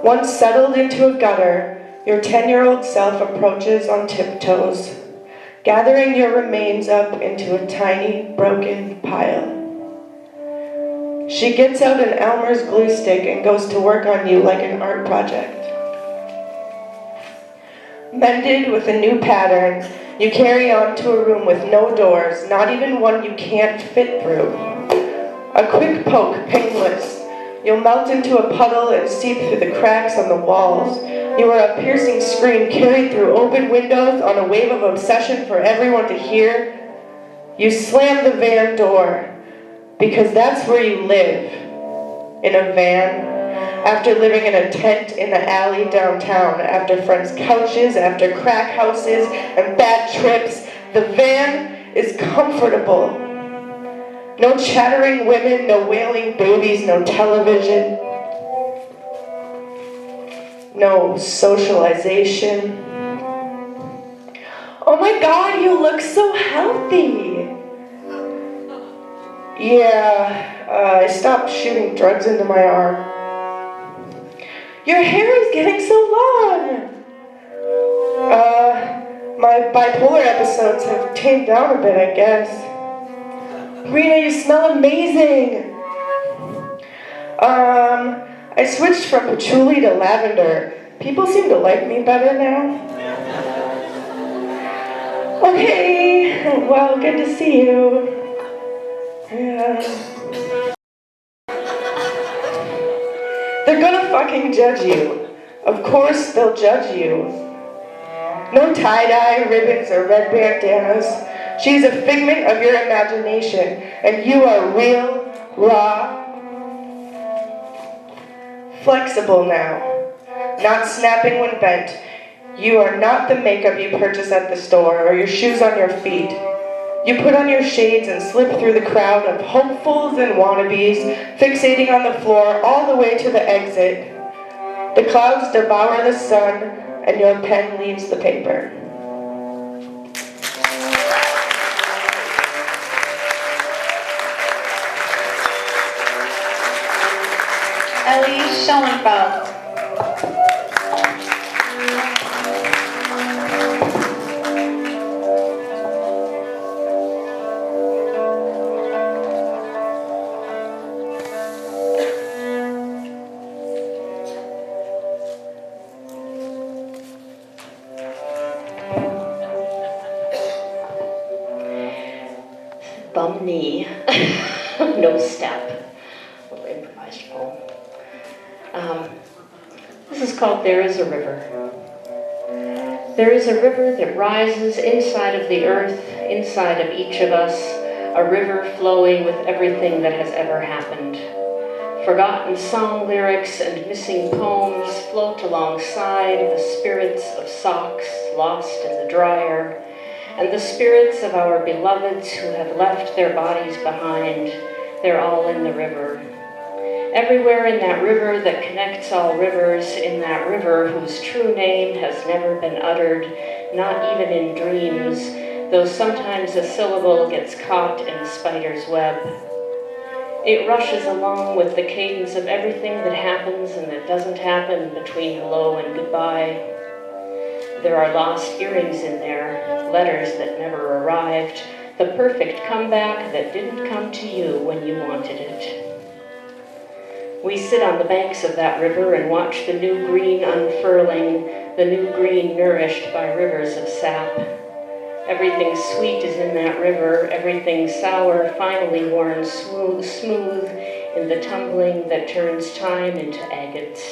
Once settled into a gutter, your 10-year-old self approaches on tiptoes, gathering your remains up into a tiny, broken pile. She gets out an Elmer's glue stick and goes to work on you like an art project. Mended with a new pattern, you carry on to a room with no doors, not even one you can't fit through. A quick poke, painless. You'll melt into a puddle and seep through the cracks on the walls. You are a piercing scream carried through open windows on a wave of obsession for everyone to hear. You slam the van door, because that's where you live. In a van. After living in a tent in the alley downtown, after friends' couches, after crack houses and bad trips, the van is comfortable. No chattering women, no wailing babies, no television. No socialization. Oh my God, you look so healthy. Yeah, I stopped shooting drugs into my arm. Your hair is getting so long. My bipolar episodes have tamed down a bit, I guess. Rena, you smell amazing. I switched from patchouli to lavender. People seem to like me better now. Okay, well, good to see you. Yeah. They're gonna fucking judge you. Of course they'll judge you. No tie-dye, ribbons, or red bandanas. She's a figment of your imagination, and you are real, raw, flexible now. Not snapping when bent. You are not the makeup you purchase at the store, or your shoes on your feet. You put on your shades and slip through the crowd of hopefuls and wannabes, fixating on the floor all the way to the exit. The clouds devour the sun, and your pen leaves the paper. Ellie Schoenfeld. Bum knee, no step, a little improvised poem. This is called There is a River. There is a river that rises inside of the earth, inside of each of us, a river flowing with everything that has ever happened. Forgotten song lyrics and missing poems float alongside the spirits of socks lost in the dryer, and the spirits of our beloveds who have left their bodies behind. They're all in the river. Everywhere in that river that connects all rivers, in that river whose true name has never been uttered, not even in dreams, though sometimes a syllable gets caught in a spider's web. It rushes along with the cadence of everything that happens and that doesn't happen between hello and goodbye. There are lost earrings in there, letters that never arrived, the perfect comeback that didn't come to you when you wanted it. We sit on the banks of that river and watch the new green unfurling, the new green nourished by rivers of sap. Everything sweet is in that river, everything sour finally worn smooth in the tumbling that turns time into agates.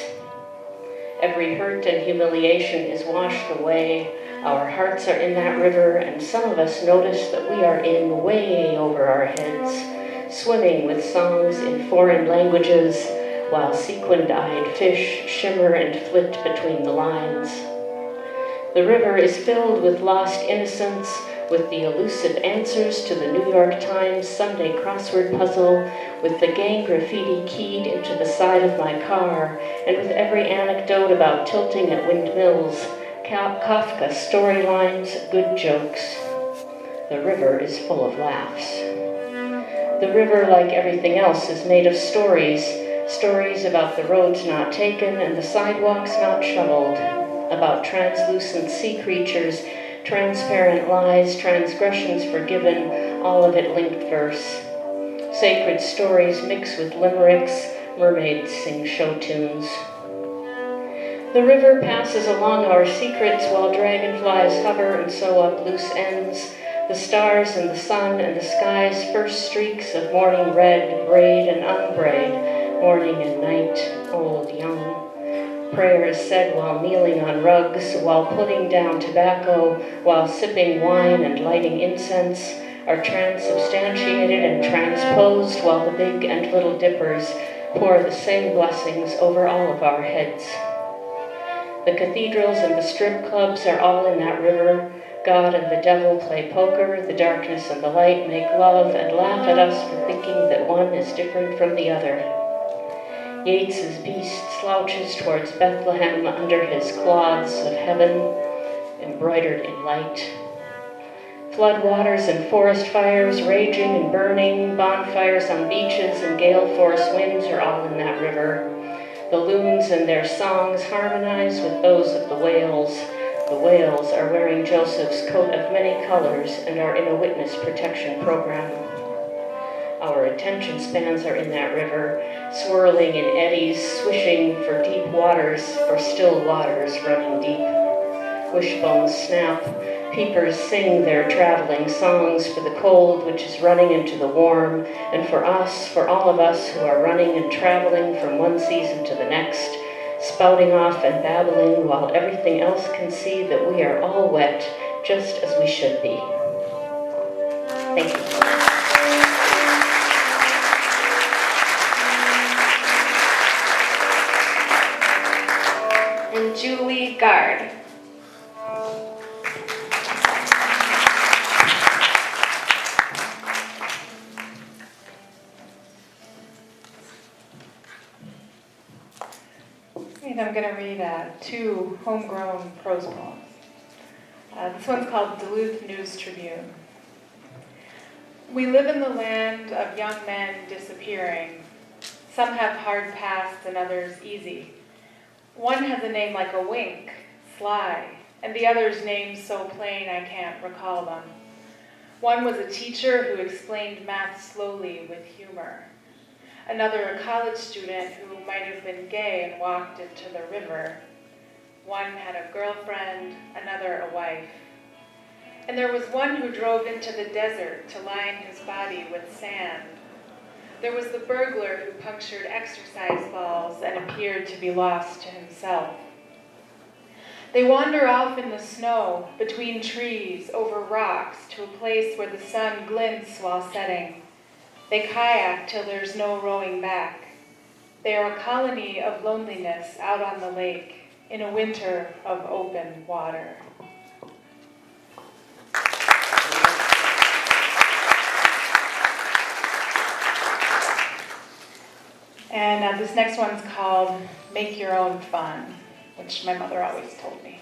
Every hurt and humiliation is washed away. Our hearts are in that river, and some of us notice that we are in way over our heads, swimming with songs in foreign languages, while sequined-eyed fish shimmer and flit between the lines. The river is filled with lost innocence, with the elusive answers to the New York Times Sunday crossword puzzle, with the gang graffiti keyed into the side of my car, and with every anecdote about tilting at windmills, Kafka storylines, good jokes. The river is full of laughs. The river, like everything else, is made of stories, stories about the roads not taken and the sidewalks not shoveled, about translucent sea creatures, transparent lies, transgressions forgiven, all of it linked verse. Sacred stories mix with limericks, mermaids sing show tunes. The river passes along our secrets while dragonflies hover and sew up loose ends. The stars and the sun and the sky's first streaks of morning red braid and unbraid, morning and night, old, young. Prayers said while kneeling on rugs, while putting down tobacco, while sipping wine and lighting incense, are transubstantiated and transposed while the big and little dippers pour the same blessings over all of our heads. The cathedrals and the strip clubs are all in that river. God and the devil play poker, the darkness and the light make love and laugh at us for thinking that one is different from the other. Yeats's beast slouches towards Bethlehem under his cloths of heaven, embroidered in light. Floodwaters and forest fires raging and burning, bonfires on beaches and gale force winds are all in that river. The loons and their songs harmonize with those of the whales. The whales are wearing Joseph's coat of many colors and are in a witness protection program. Our attention spans are in that river, swirling in eddies, swishing for deep waters, for still waters running deep. Wishbones snap, peepers sing their traveling songs for the cold which is running into the warm, and for us, for all of us who are running and traveling from one season to the next, spouting off and babbling while everything else can see that we are all wet, just as we should be. Thank you. And Julie Gard. And I'm going to read two homegrown prose poems. This one's called Duluth News Tribune. We live in the land of young men disappearing. Some have hard pasts and others easy. One has a name like a wink, Sly, and the other's names so plain I can't recall them. One was a teacher who explained math slowly with humor. Another a college student who might have been gay and walked into the river. One had a girlfriend, another a wife. And there was one who drove into the desert to line his body with sand. There was the burglar who punctured exercise balls and appeared to be lost to himself. They wander off in the snow, between trees, over rocks, to a place where the sun glints while setting. They kayak till there's no rowing back. They are a colony of loneliness out on the lake, in a winter of open water. And this next one's called Make Your Own Fun, which my mother always told me.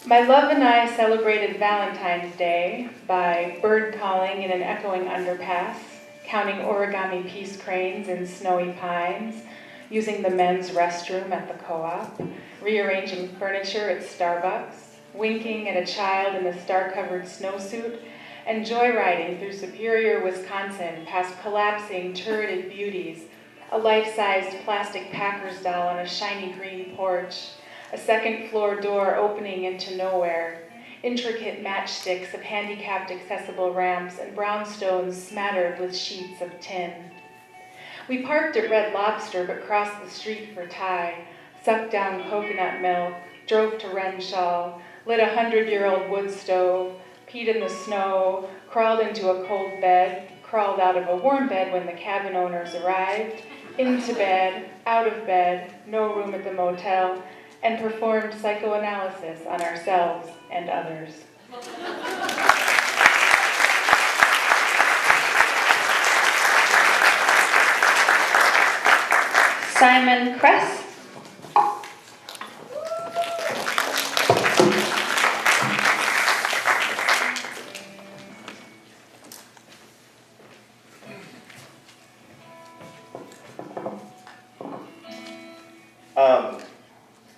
My love and I celebrated Valentine's Day by bird calling in an echoing underpass, counting origami peace cranes in snowy pines, using the men's restroom at the co-op, rearranging furniture at Starbucks, winking at a child in a star-covered snowsuit, and joyriding through Superior, Wisconsin, past collapsing, turreted beauties, a life-sized plastic Packers doll on a shiny green porch, a second-floor door opening into nowhere, intricate matchsticks of handicapped accessible ramps, and brownstones smattered with sheets of tin. We parked at Red Lobster but crossed the street for Thai, sucked down coconut milk, drove to Renshaw, lit a 100-year-old wood stove, peed in the snow, crawled into a cold bed, crawled out of a warm bed when the cabin owners arrived, into bed, out of bed, no room at the motel, and performed psychoanalysis on ourselves and others. Simon Kress.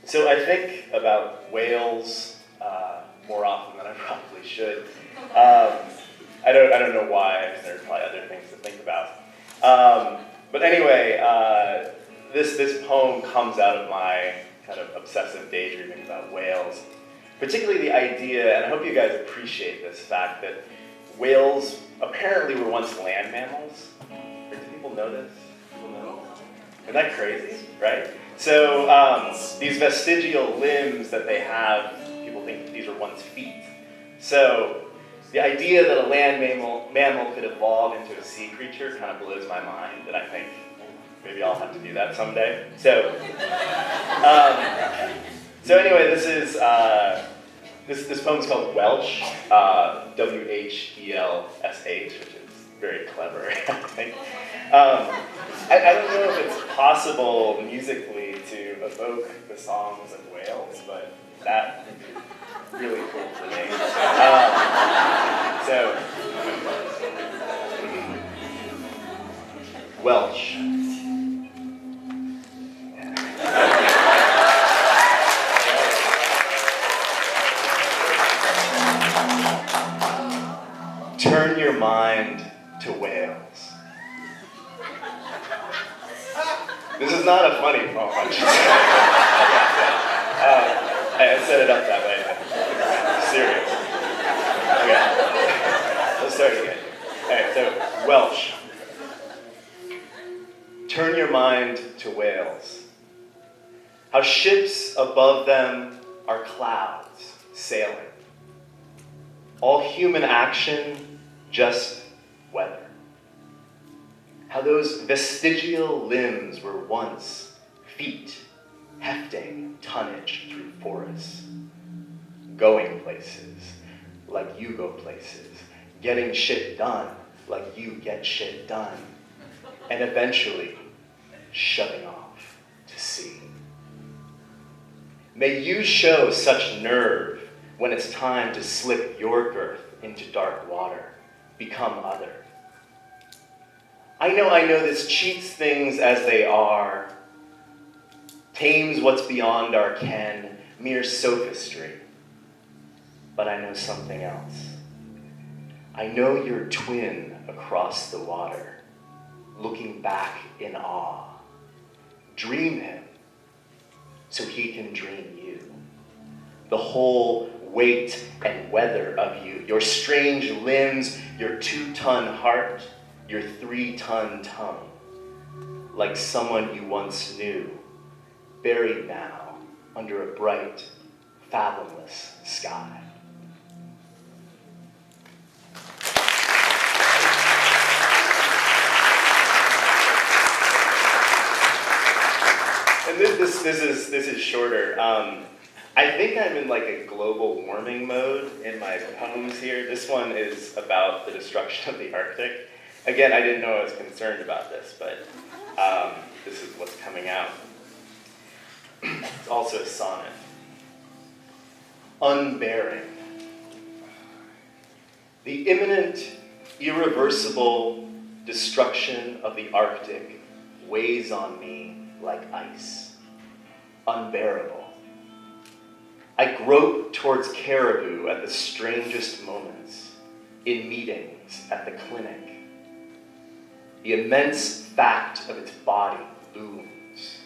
So I think about whales more often than I probably should. I don't know why. There's probably other things to think about. But anyway, this poem comes out of my kind of obsessive daydreaming about whales. Particularly the idea, and I hope you guys appreciate this fact, that whales apparently were once land mammals. Do people know this? Isn't that crazy, right? So these vestigial limbs that they have, people think that these are once feet. So the idea that a land mammal could evolve into a sea creature kind of blows my mind, and I think maybe I'll have to do that someday. So anyway, this poem's called Welsh, W-H-E-L-S-H, which is very clever, I think. I don't know if it's possible musically to evoke the songs of whales, but that would be really cool for me. Welsh. Turn your mind to whales. This is not a funny poem. I set it up that way. I'm serious. Okay. Let's start again. Alright, so Welsh. Turn your mind to whales. How ships above them are clouds sailing. All human action, just weather. How those vestigial limbs were once feet, hefting tonnage through forests, going places like you go places, getting shit done like you get shit done, and eventually shoving off to sea. May you show such nerve when it's time to slip your girth into dark water, become other. I know this cheats things as they are, tames what's beyond our ken, mere sophistry. But I know something else. I know your twin across the water, looking back in awe. Dream him, so he can dream you. The whole weight and weather of you, your strange limbs, your 2-ton heart, your 3-ton tongue, like someone you once knew, buried now under a bright, fathomless sky. And this is shorter. I think I'm in like a global warming mode in my poems here. This one is about the destruction of the Arctic. Again, I didn't know I was concerned about this, but this is what's coming out. It's also a sonnet. Unbearing. The imminent, irreversible destruction of the Arctic weighs on me like ice, unbearable. I grope towards caribou at the strangest moments, in meetings, at the clinic. The immense fact of its body looms.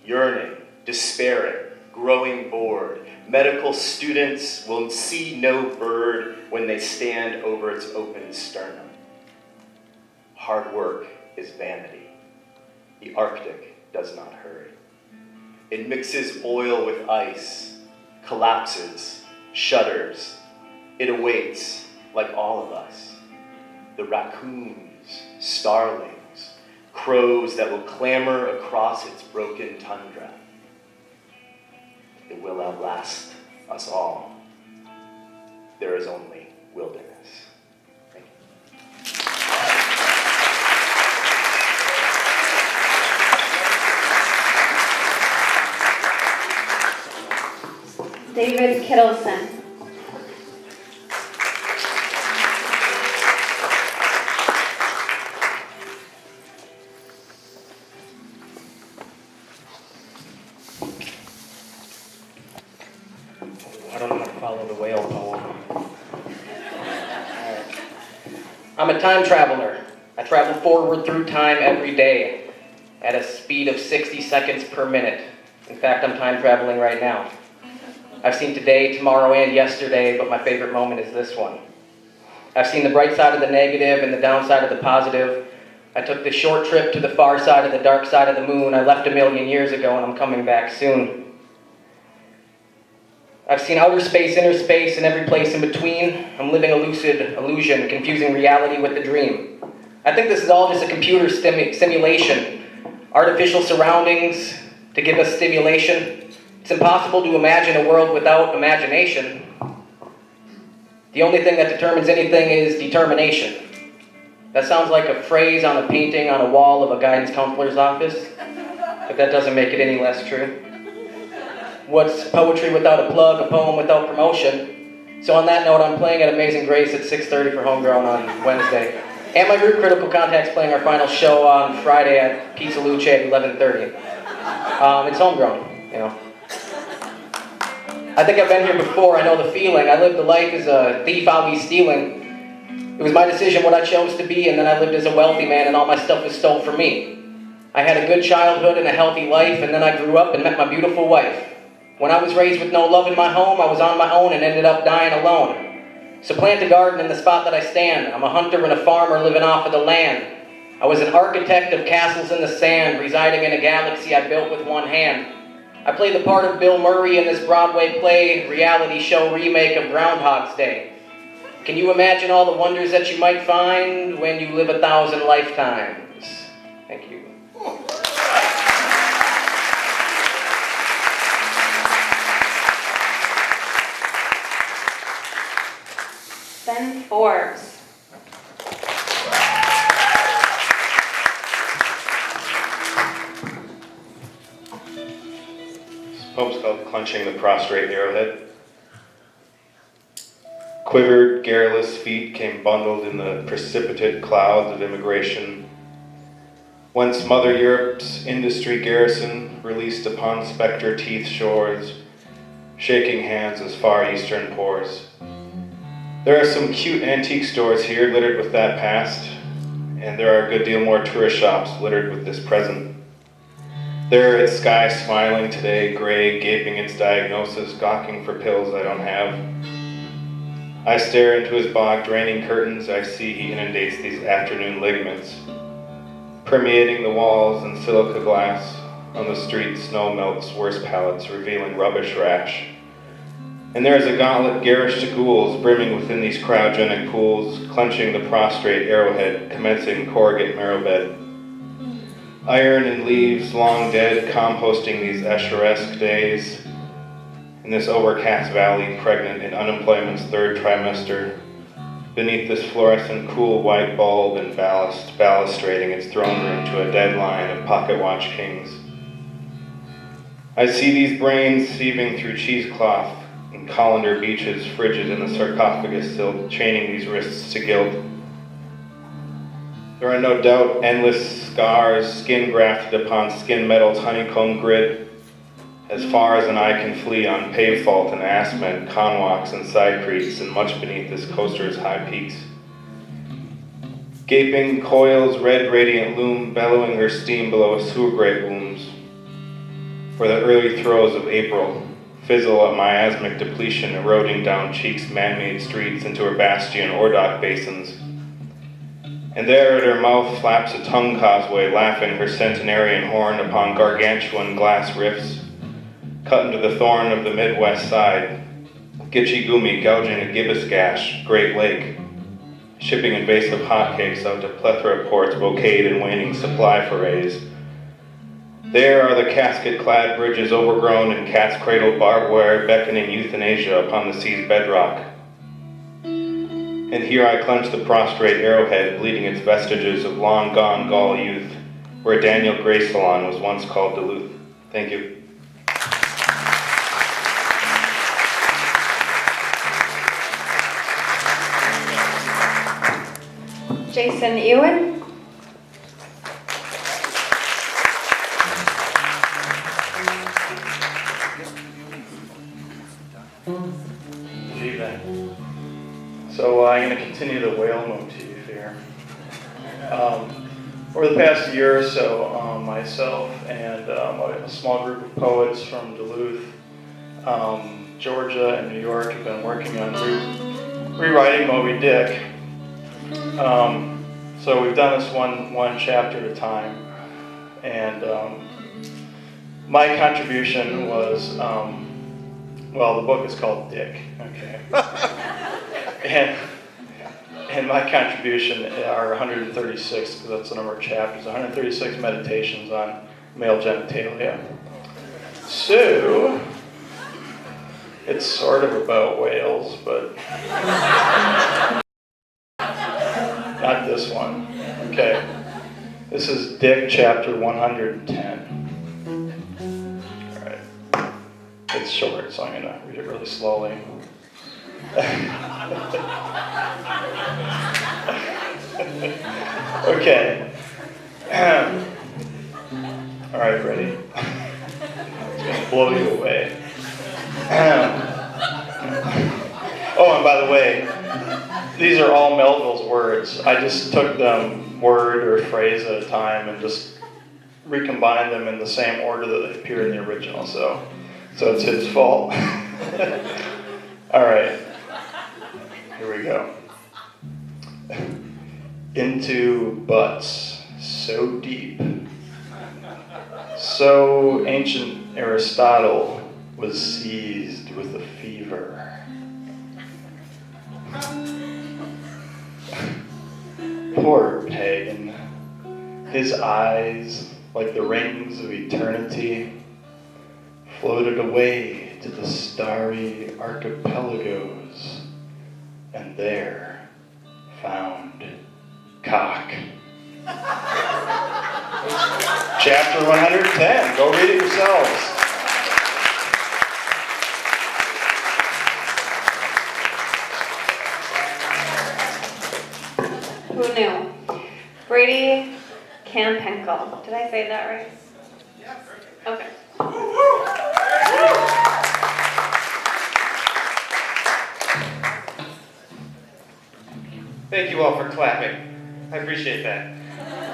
Yearning, despairing, growing bored, medical students will see no bird when they stand over its open sternum. Hard work is vanity. The Arctic does not hurry. It mixes oil with ice, collapses, shudders. It awaits, like all of us. The raccoons, starlings, crows that will clamber across its broken tundra. It will outlast us all. There is only wilderness. Thank you. David Kittleson. I don't know how to follow the whale poem. I'm a time traveler. I travel forward through time every day at a speed of 60 seconds per minute. In fact, I'm time traveling right now. I've seen today, tomorrow, and yesterday, but my favorite moment is this one. I've seen the bright side of the negative and the downside of the positive. I took the short trip to the far side of the dark side of the moon. I left 1,000,000 years ago, and I'm coming back soon. I've seen outer space, inner space, and every place in between. I'm living a lucid illusion, confusing reality with the dream. I think this is all just a computer simulation, artificial surroundings to give us stimulation. It's impossible to imagine a world without imagination. The only thing that determines anything is determination. That sounds like a phrase on a painting on a wall of a guidance counselor's office, but that doesn't make it any less true. What's poetry without a plug, a poem without promotion? So on that note, I'm playing at Amazing Grace at 6:30 for Homegrown on Wednesday. And my group Critical Contact's playing our final show on Friday at Pizza Luce at 11:30. It's homegrown, you know. I think I've been here before, I know the feeling. I lived a life as a thief, always stealing. It was my decision what I chose to be, and then I lived as a wealthy man and all my stuff was stole from me. I had a good childhood and a healthy life, and then I grew up and met my beautiful wife. When I was raised with no love in my home, I was on my own and ended up dying alone. So plant a garden in the spot that I stand. I'm a hunter and a farmer living off of the land. I was an architect of castles in the sand, residing in a galaxy I built with one hand. I play the part of Bill Murray in this Broadway play, reality show remake of Groundhog's Day. Can you imagine all the wonders that you might find when you live 1,000 lifetimes? Thank you. Ben Forbes. This poem's called Clenching the Prostrate Arrowhead. Quivered, garrulous feet came bundled in the precipitate clouds of immigration. Whence Mother Europe's industry garrison released upon spectre-teeth shores, shaking hands as far eastern pours. There are some cute antique stores here littered with that past, and there are a good deal more tourist shops littered with this present. There its sky smiling today, gray, gaping its diagnosis, gawking for pills I don't have. I stare into his bog draining curtains, I see he inundates these afternoon ligaments, permeating the walls and silica glass. On the street, snow melts worse pallets, revealing rubbish rash. And there is a gauntlet garish to ghouls, brimming within these cryogenic pools, clenching the prostrate arrowhead, commencing corrugate marrow bed. Iron and leaves, long dead, composting these Escher-esque days. In this overcast valley, pregnant in unemployment's third trimester, beneath this fluorescent cool white bulb and balustrading its throne room to a dead line of pocket watch kings. I see these brains sieving through cheesecloth, and colander beaches frigid in the sarcophagus sill, chaining these wrists to guilt. There are no doubt endless scars, skin grafted upon skin metal's honeycomb grid, as far as an eye can flee on pave fault and ascent, conwalks and side creeks, and much beneath this coaster's high peaks. Gaping coils, red radiant loom, bellowing her steam below sewer grate booms. For the early throes of April, fizzle at miasmic depletion, eroding down cheeks' man-made streets into her bastion or dock basins. And there at her mouth flaps a tongue causeway, laughing her centenarian horn upon gargantuan glass rifts, cut into the thorn of the Midwest side, Gitchy Gumi gouging a gibbous gash, Great Lake, shipping invasive hotcakes out to plethora ports, bouqueted and waning supply forays. There are the casket-clad bridges overgrown in cat's-cradled barbed wire, beckoning euthanasia upon the sea's bedrock. And here I clench the prostrate arrowhead, bleeding its vestiges of long-gone Gaul youth, where Daniel Gray Salon was once called Duluth. Thank you. Jason Ewan. Good evening. So I'm going to continue the whale motif here. Over the past year or so, myself and a small group of poets from Duluth, Georgia, and New York have been working on rewriting Moby Dick. So we've done this one chapter at a time, and my contribution was, well, the book is called Dick, okay, and my contribution are 136, because that's the number of chapters, 136 meditations on male genitalia. So it's sort of about whales, but not this one. Okay. This is Dick chapter 110. Alright. It's short, so I'm going to read it really slowly. Okay. Alright, ready? It's going to blow you away. Oh, and by the way, these are all Melville's words. I just took them word or phrase at a time and just recombined them in the same order that they appear in the original, so it's his fault. Alright, here we go. Into butts so deep, so ancient Aristotle was seized with a fever. Poor pagan, his eyes, like the rings of eternity, floated away to the starry archipelagos, and there found cock. Chapter 110, go read it yourselves. Who knew? Brady Campenkel. Did I say that right? Yeah, perfect. Okay. Thank you all for clapping. I appreciate that.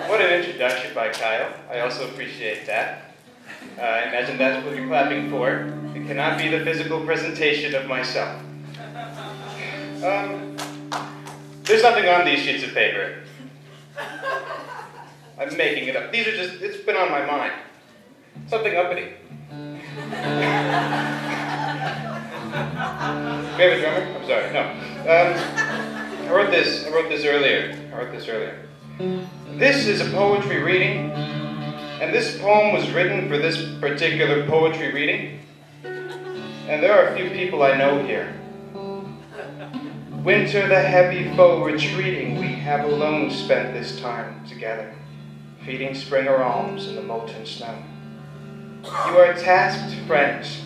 What an introduction by Kyle. I also appreciate that. I imagine that's what you're clapping for. It cannot be the physical presentation of myself. There's nothing on these sheets of paper. I'm making it up. These are just, it's been on my mind. Something uppity. We have a drummer? I'm sorry, no. I wrote this earlier. This is a poetry reading, and this poem was written for this particular poetry reading. And there are a few people I know here. Winter the heavy foe retreating, we have alone spent this time together, feeding spring alms in the molten snow. You are tasked, friends,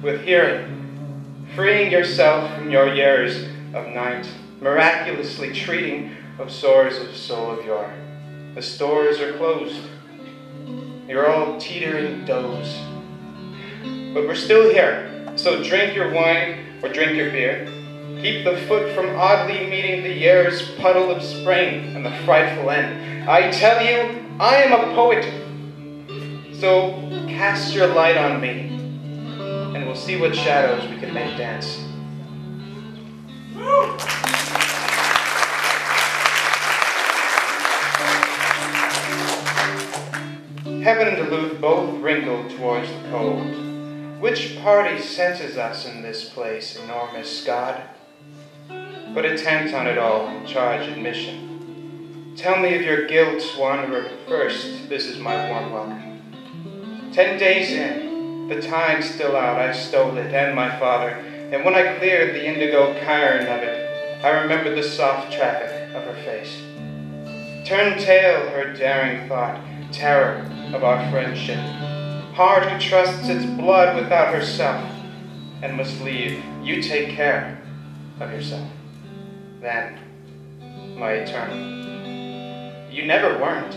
with hearing, freeing yourself from your years of night, miraculously treating of sores of soul of yore. The stores are closed. You're all teetering does. But we're still here, so drink your wine or drink your beer. Keep the foot from oddly meeting the year's puddle of spring and the frightful end. I tell you, I am a poet. So cast your light on me, and we'll see what shadows we can make dance. Heaven and Duluth both wrinkle towards the cold. Which party senses us in this place, enormous God? But attempt on it all and charge admission. Tell me of your guilt, wanderer, first. This is my warm welcome. 10 days in, the time's still out, I stole it, and my father, and when I cleared the indigo cairn of it, I remembered the soft traffic of her face. Turn tail, her daring thought, terror of our friendship. Heart who trusts its blood without herself, and must leave. You take care of yourself. Then, my eternal, you never weren't.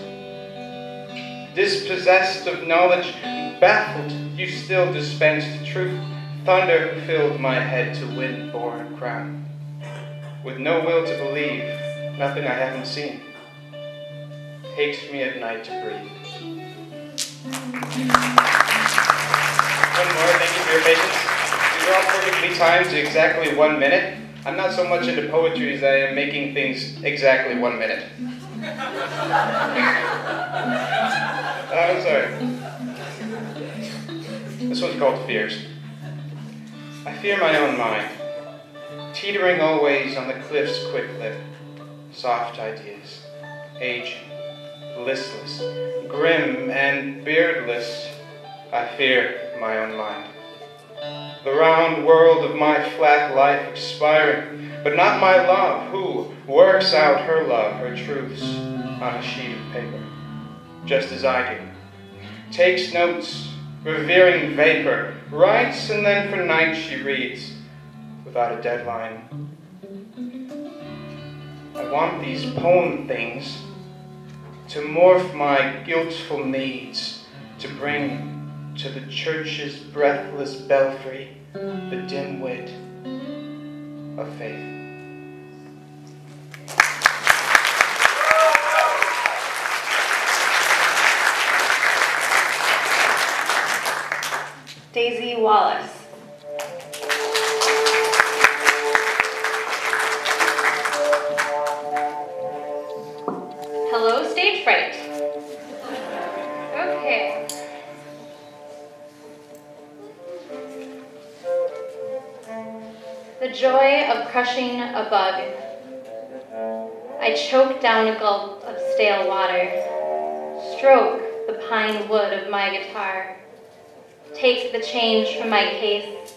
Dispossessed of knowledge, baffled, you still dispensed truth. Thunder filled my head to wind-born crown. With no will to believe, nothing I haven't seen. Takes me at night to breathe. One more, thank you for your patience. These are all perfectly timed to exactly 1 minute. I'm not so much into poetry as I am making things exactly 1 minute. I'm sorry. This one's called Fears. I fear my own mind, teetering always on the cliff's quick lip. Soft ideas, aging, listless, grim and beardless. I fear my own mind. The round world of my flat life expiring, but not my love, who works out her love, her truths, on a sheet of paper, just as I do. Takes notes, revering vapor, writes, and then for night she reads, without a deadline. I want these poem things to morph my guiltful needs, to bring to the church's breathless belfry the dim wit of faith. Daisy Wallace. Hello, stage fright. Okay. The joy of crushing a bug. I choke down a gulp of stale water, stroke the pine wood of my guitar, take the change from my case,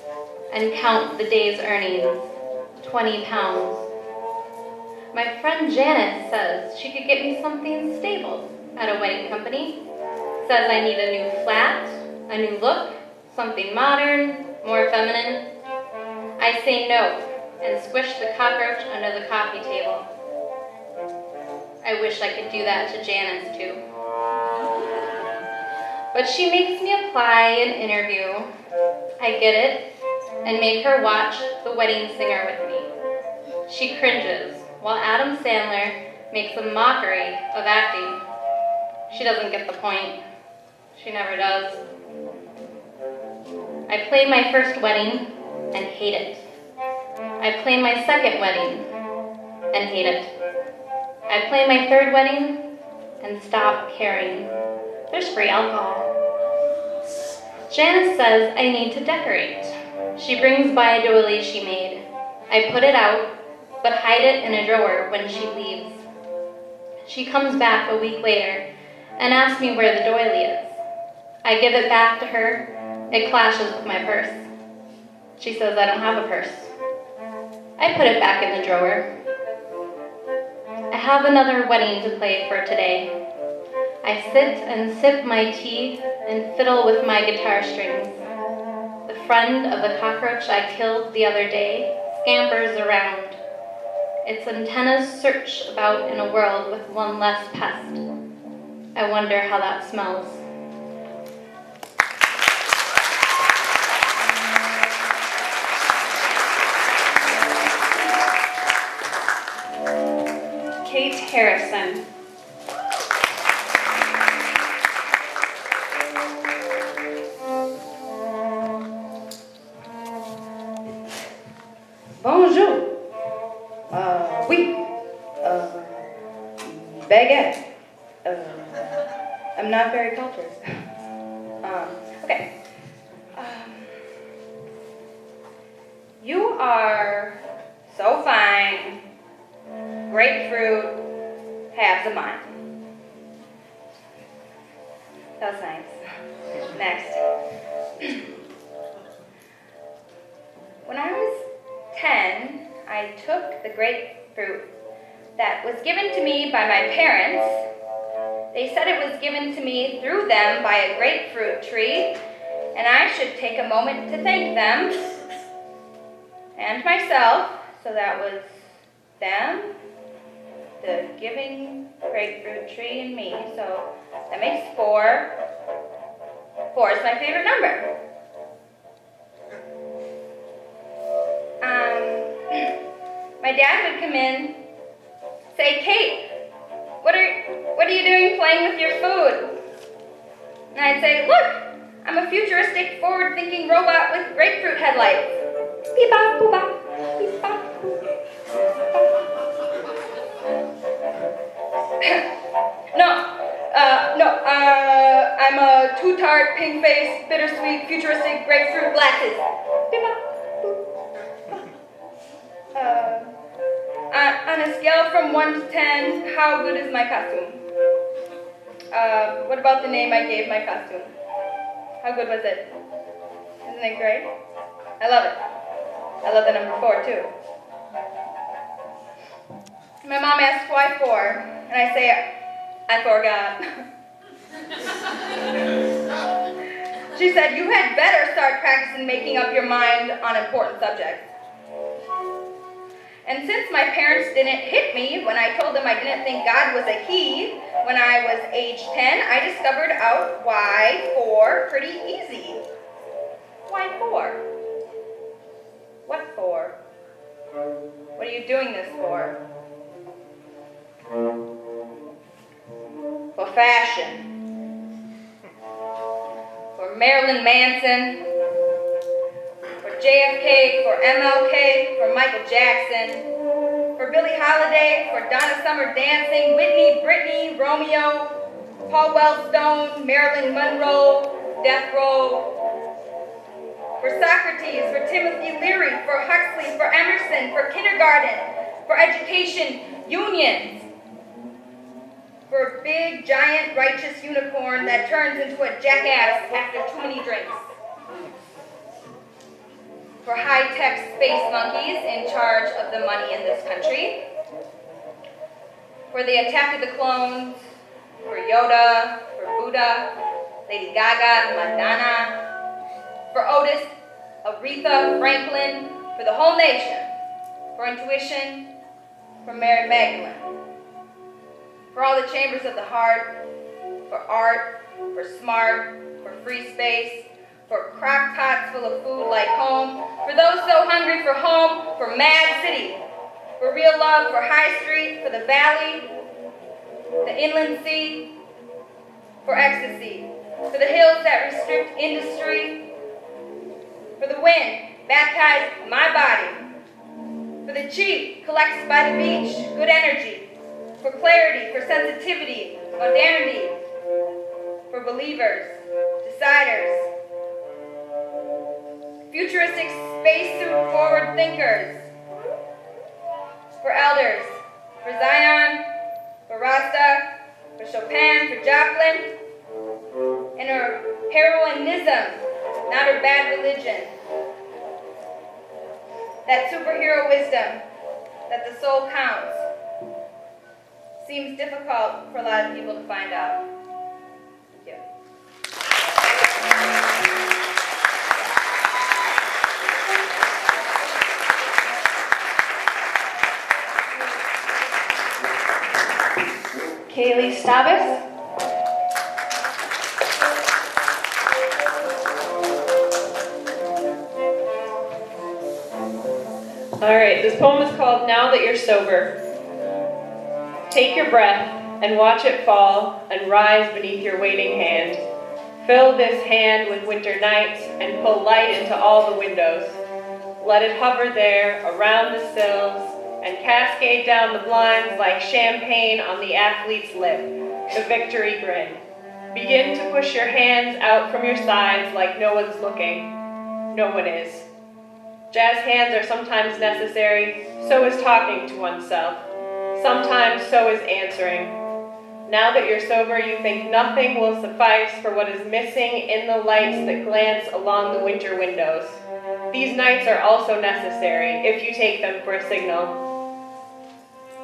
and count the day's earnings, 20 pounds. My friend Janet says she could get me something stable at a wedding company. Says I need a new flat, a new look, something modern, more feminine. I say no and squish the cockroach under the coffee table. I wish I could do that to Janice too. But she makes me apply an interview. I get it and make her watch The Wedding Singer with me. She cringes while Adam Sandler makes a mockery of acting. She doesn't get the point. She never does. I play my first wedding and hate it. I play my second wedding and hate it. I play my third wedding and stop caring. There's free alcohol. Janice says I need to decorate. She brings by a doily she made. I put it out, but hide it in a drawer when she leaves. She comes back a week later and asks me where the doily is. I give it back to her. It clashes with my purse. She says I don't have a purse. I put it back in the drawer. I have another wedding to play for today. I sit and sip my tea and fiddle with my guitar strings. The friend of the cockroach I killed the other day scampers around. Its antennas search about in a world with one less pest. I wonder how that smells. Kate Harrison. Bonjour. Oui. Baguette. I'm not very cultured. Okay. You are so fine. Grapefruit. Halves of mine. That was nice. Next. When I was 10, I took the grapefruit that was given to me by my parents. They said it was given to me through them by a grapefruit tree, and I should take a moment to thank them and myself. So that was them, the giving grapefruit tree, and me. So that makes 4. 4 is my favorite number. My dad would come in, say, Kate, what are you doing playing with your food? And I'd say, look, I'm a futuristic, forward-thinking robot with grapefruit headlights. Beep-bop, boop-bop, beep-bop, boop. No, I'm a two-tart, pink-faced, bittersweet, futuristic, grapefruit glasses. Beep-bop. On a scale from 1 to 10, how good is my costume? What about the name I gave my costume? How good was it? Isn't it great? I love it. I love the number 4 too. My mom asks why 4, and I say, I forgot. She said, you had better start practicing making up your mind on important subjects. And since my parents didn't hit me when I told them I didn't think God was a he when I was age 10, I discovered out why 4 pretty easy. Why 4? What for? What are you doing this for? For fashion. For Marilyn Manson. For JFK, for MLK, for Michael Jackson, for Billie Holiday, for Donna Summer Dancing, Whitney, Britney, Romeo, Paul Wellstone, Marilyn Monroe, Death Row, for Socrates, for Timothy Leary, for Huxley, for Emerson, for kindergarten, for education, unions, for a big, giant, righteous unicorn that turns into a jackass after too many drinks. For high-tech space monkeys in charge of the money in this country, for the Attack of the Clones, for Yoda, for Buddha, Lady Gaga, Madonna, for Otis, Aretha Franklin, for the whole nation, for intuition, for Mary Magdalene, for all the chambers of the heart, for art, for smart, for free space, for crock pots full of food like home, for those so hungry for home, for Mad City, for real love, for High Street, for the Valley, the Inland Sea, for ecstasy, for the hills that restrict industry, for the wind, baptize my body, for the cheap, collects by the beach, good energy, for clarity, for sensitivity, modernity, for believers, deciders, futuristic spacesuit forward thinkers, for elders, for Zion, for Rasta, for Chopin, for Joplin, and her heroinism, not her bad religion. That superhero wisdom, that the soul counts, seems difficult for a lot of people to find out. Thank you. Kaylee Stavis. All right, this poem is called Now That You're Sober. Take your breath and watch it fall and rise beneath your waiting hand. Fill this hand with winter nights and pull light into all the windows. Let it hover there around the sills and cascade down the blinds like champagne on the athlete's lip, the victory grin. Begin to push your hands out from your sides like no one's looking. No one is. Jazz hands are sometimes necessary, so is talking to oneself. Sometimes so is answering. Now that you're sober, you think nothing will suffice for what is missing in the lights that glance along the winter windows. These nights are also necessary if you take them for a signal.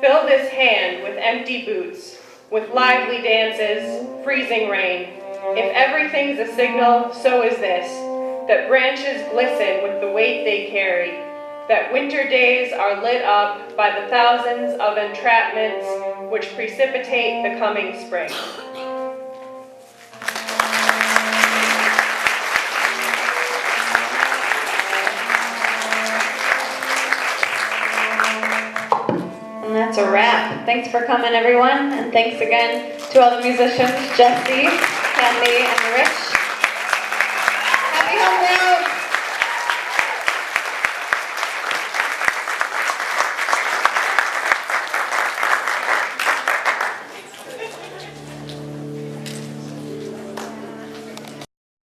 Fill this hand with empty boots, with lively dances, freezing rain. If everything's a signal, so is this, that branches glisten with the weight they carry, that winter days are lit up by the thousands of entrapments which precipitate the coming spring. And that's a wrap. Thanks for coming, everyone, and thanks again to all the musicians, Jesse, Candy, and Rich.